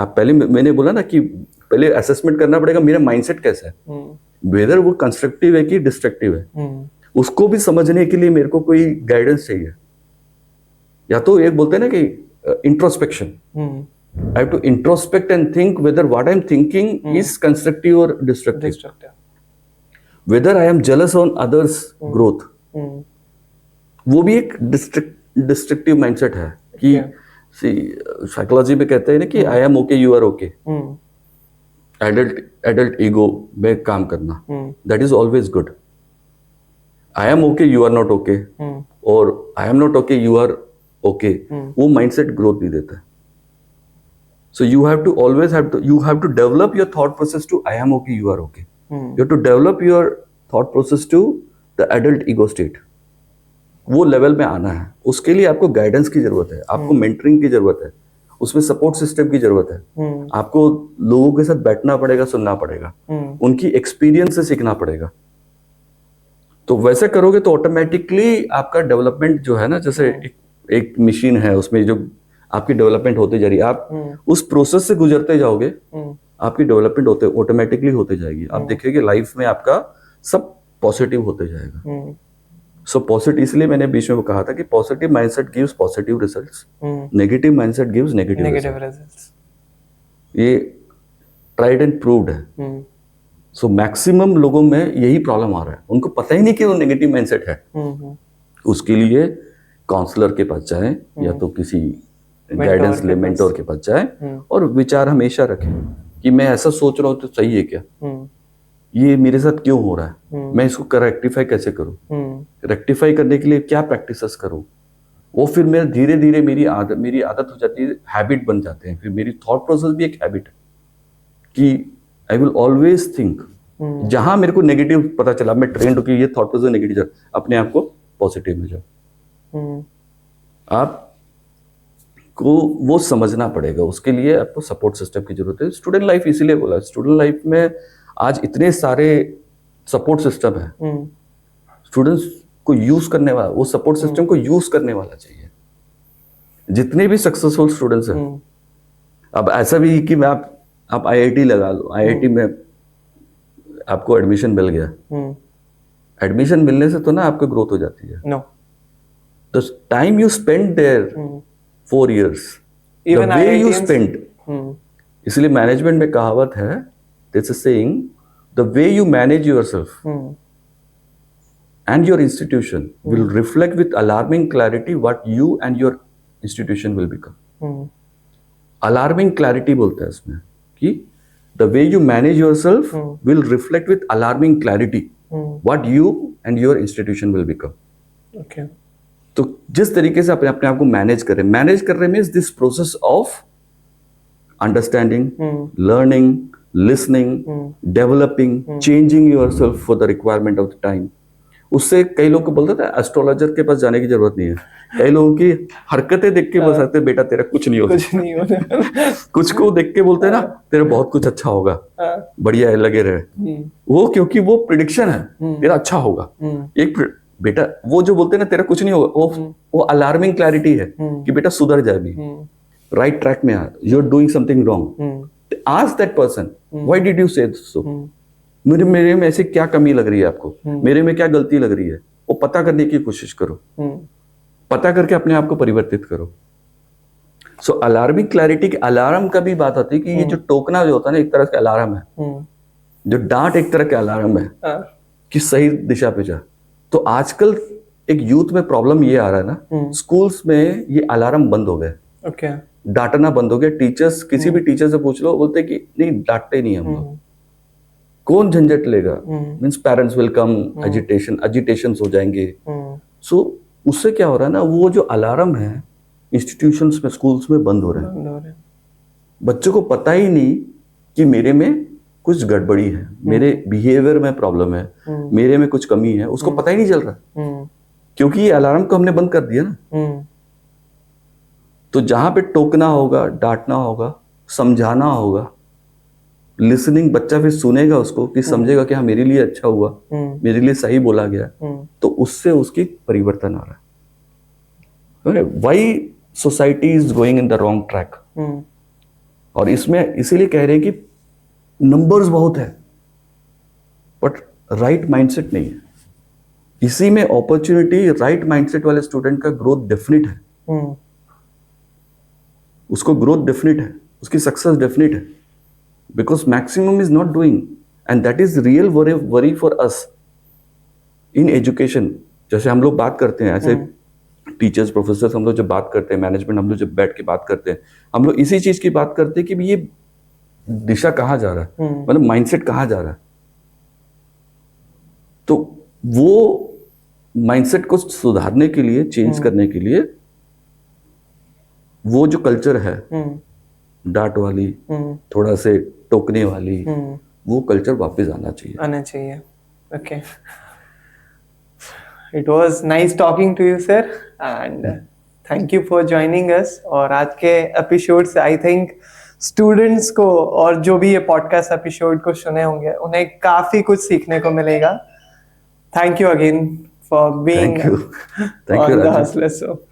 आप पहले मैंने बोला ना कि पहले असेसमेंट करना पड़ेगा मेरा माइंडसेट कैसा है, वेदर वो कंस्ट्रक्टिव है कि डिस्ट्रक्टिव है. उसको भी समझने के लिए मेरे को कोई गाइडेंस चाहिए. या तो एक बोलते हैं ना कि introspection. I have to introspect and think whether what I am thinking is constructive or destructive. Whether I am jealous on others' growth. वो भी एक डिस्ट्रक्टिव माइंडसेट है कि साइकोलॉजी में कहते हैं ना कि I am okay you are okay. Adult ego में काम करना, that is always good. I am okay you are not okay और I am not okay you are okay, वो माइंडसेट ग्रोथ नहीं देता है. So you have to always develop your thought process to I am okay, you are okay. You have to develop your thought process to the adult ego state. वो level में आना है. उसके लिए आपको गाइडेंस की जरूरत है, आपको मेंटरिंग की जरूरत है, उसमें सपोर्ट सिस्टम की जरूरत है. आपको लोगों के साथ बैठना पड़ेगा, सुनना पड़ेगा, उनकी एक्सपीरियंस से सीखना पड़ेगा. तो वैसे करोगे तो ऑटोमेटिकली आपका डेवलपमेंट जो है ना, जैसे एक मशीन है उसमें जो आपकी डेवलपमेंट होती जा रही है, आप उस प्रोसेस से गुजरते जाओगे, आपकी डेवलपमेंट ऑटोमेटिकली होते जाएगी. आप देखिए लाइफ में आपका सब पॉजिटिव होते जाएगा. सो पॉजिटिव, इसलिए मैंने बीच में कहा था कि positive mindset gives positive results, negative mindset gives negative results. ये ट्राइड एंड प्रूव्ड है. सो मैक्सिमम लोगों में यही प्रॉब्लम आ रहा है, उनको पता ही नहीं कि वो नेगेटिव माइंडसेट है. उसके लिए काउंसलर के पास जाएं या तो किसी गाइडेंस ले, मेंटोर के पास जाए और विचार हमेशा रखें कि मैं ऐसा सोच रहा हूँ तो सही है क्या, ये मेरे साथ क्यों हो रहा है, मैं इसको रेक्टिफाई कैसे करूँ, रेक्टिफाई करने के लिए क्या प्रैक्टिसेस करूँ, वो फिर मेरे धीरे धीरे मेरी आदत हो जाती है, हैबिट बन जाते हैं। फिर मेरी थॉट प्रोसेस भी एक हैबिट है कि आई विल ऑलवेज थिंक, जहां मेरे को नेगेटिव पता चला, मैं ट्रेंड हूं कि ये थॉट प्रोसेस नेगेटिव, अपने आप को पॉजिटिव में जाओ। आपको वो समझना पड़ेगा, उसके लिए आपको सपोर्ट सिस्टम की जरूरत है। स्टूडेंट लाइफ इसीलिए बोला, स्टूडेंट लाइफ में आज इतने सारे सपोर्ट सिस्टम है, स्टूडेंट्स को यूज करने वाला, वो सपोर्ट सिस्टम को यूज करने वाला चाहिए। जितने भी सक्सेसफुल स्टूडेंट्स हैं, अब ऐसा भी कि मैं आप आईआईटी लगा लो, आईआईटी में आपको एडमिशन मिल गया, एडमिशन मिलने से तो ना आपकी ग्रोथ हो जाती है। No, the time you spend there 4 years, the way you spend, इसलिए मैनेजमेंट में कहावत है, this is saying, the way you manage yourself and your institution will reflect with alarming clarity what you and your institution will become. Alarming clarity बोलता है इसमें कि the way you manage yourself will reflect with alarming clarity what you and your institution will become. Okay. तो जिस तरीके से अपने आप को मैनेज कर रहे means this process of understanding, learning, listening, developing, changing yourself for the requirement of the time. उससे कई लोग को बोलते थे एस्ट्रोलॉजर के पास जाने की जरूरत नहीं है, कई लोगों की हरकतें देख के बोल सकते बेटा तेरा कुछ नहीं होगा, कुछ को देख के बोलते हैं ना तेरा बहुत कुछ अच्छा होगा, बढ़िया है, लगे रहे, वो क्योंकि वो प्रिडिक्शन है तेरा अच्छा होगा। एक बेटा वो जो बोलते हैं ना तेरा कुछ नहीं होगा, वो अलार्मिंग क्लैरिटी है कि बेटा सुधर जाए, भी राइट ट्रैक में आ, you are doing something wrong, ask that person why did you say so, मेरे में ऐसे क्या कमी लग रही है आपको, मेरे में क्या गलती लग रही है, वो पता करने की कोशिश करो, पता करके अपने आप को परिवर्तित करो। सो अलार्मिंग क्लैरिटी की, अलार्म का भी बात आती है कि ये जो टोकना जो होता है ना, एक तरह का अलार्म है, जो डांट एक तरह का अलार्म है कि सही दिशा पे जा। तो आजकल एक यूथ में प्रॉब्लम ये आ रहा है ना, स्कूल्स में ये अलार्म बंद हो गए, डांटना बंद हो गया। टीचर्स, किसी भी टीचर से पूछ लो, बोलते कि नहीं डांटते नहीं हम लोग, कौन झंझट लेगा, means parents will come, agitations हो जाएंगे। सो उससे क्या हो रहा है ना, वो जो अलार्म है इंस्टीट्यूशंस में, स्कूल्स में बंद हो रहे हैं। बच्चों को पता ही नहीं कि मेरे में कुछ गड़बड़ी है, मेरे बिहेवियर में प्रॉब्लम है, मेरे में कुछ कमी है, उसको पता ही नहीं चल रहा, क्योंकि ये अलार्म को हमने बंद कर दिया ना। तो जहां पे टोकना होगा, डांटना होगा, समझाना होगा, लिसनिंग, बच्चा फिर सुनेगा उसको कि समझेगा कि हाँ मेरे लिए अच्छा हुआ, मेरे लिए सही बोला गया, तो उससे उसकी परिवर्तन आ रहा है। Why society is going in the wrong track, और इसमें इसीलिए कह रहे हैं कि नंबर्स बहुत है बट राइट माइंडसेट नहीं है। इसी में अपॉर्चुनिटी, राइट माइंडसेट वाले स्टूडेंट का ग्रोथ डेफिनेट है, उसको ग्रोथ डेफिनेट है, उसकी सक्सेस डेफिनेट है, because maximum is not doing, and that is real worry for us in education। जैसे हम लोग बात करते हैं, ऐसे टीचर्स, प्रोफेसर्स, हम लोग जब बात करते हैं, मैनेजमेंट, हम लोग जब बैठ के बात करते हैं, हम लोग इसी चीज की बात करते हैं कि ये दिशा कहाँ जा रहा है, मतलब माइंडसेट कहाँ जा रहा है। तो वो माइंडसेट को सुधारने के लिए, चेंज करने के लिए, वो जो कल्चर है डांट वाली, थोड़ा से टोकने वाली, वो कल्चर वापस आना चाहिए। Okay, it was nice talking to you sir, and thank you for joining us. और आज के एपिसोड से आई थिंक स्टूडेंट्स को, और जो भी ये पॉडकास्ट एपिसोड को सुने होंगे, उन्हें काफी कुछ सीखने को मिलेगा। Thank you again for being on the hustler show.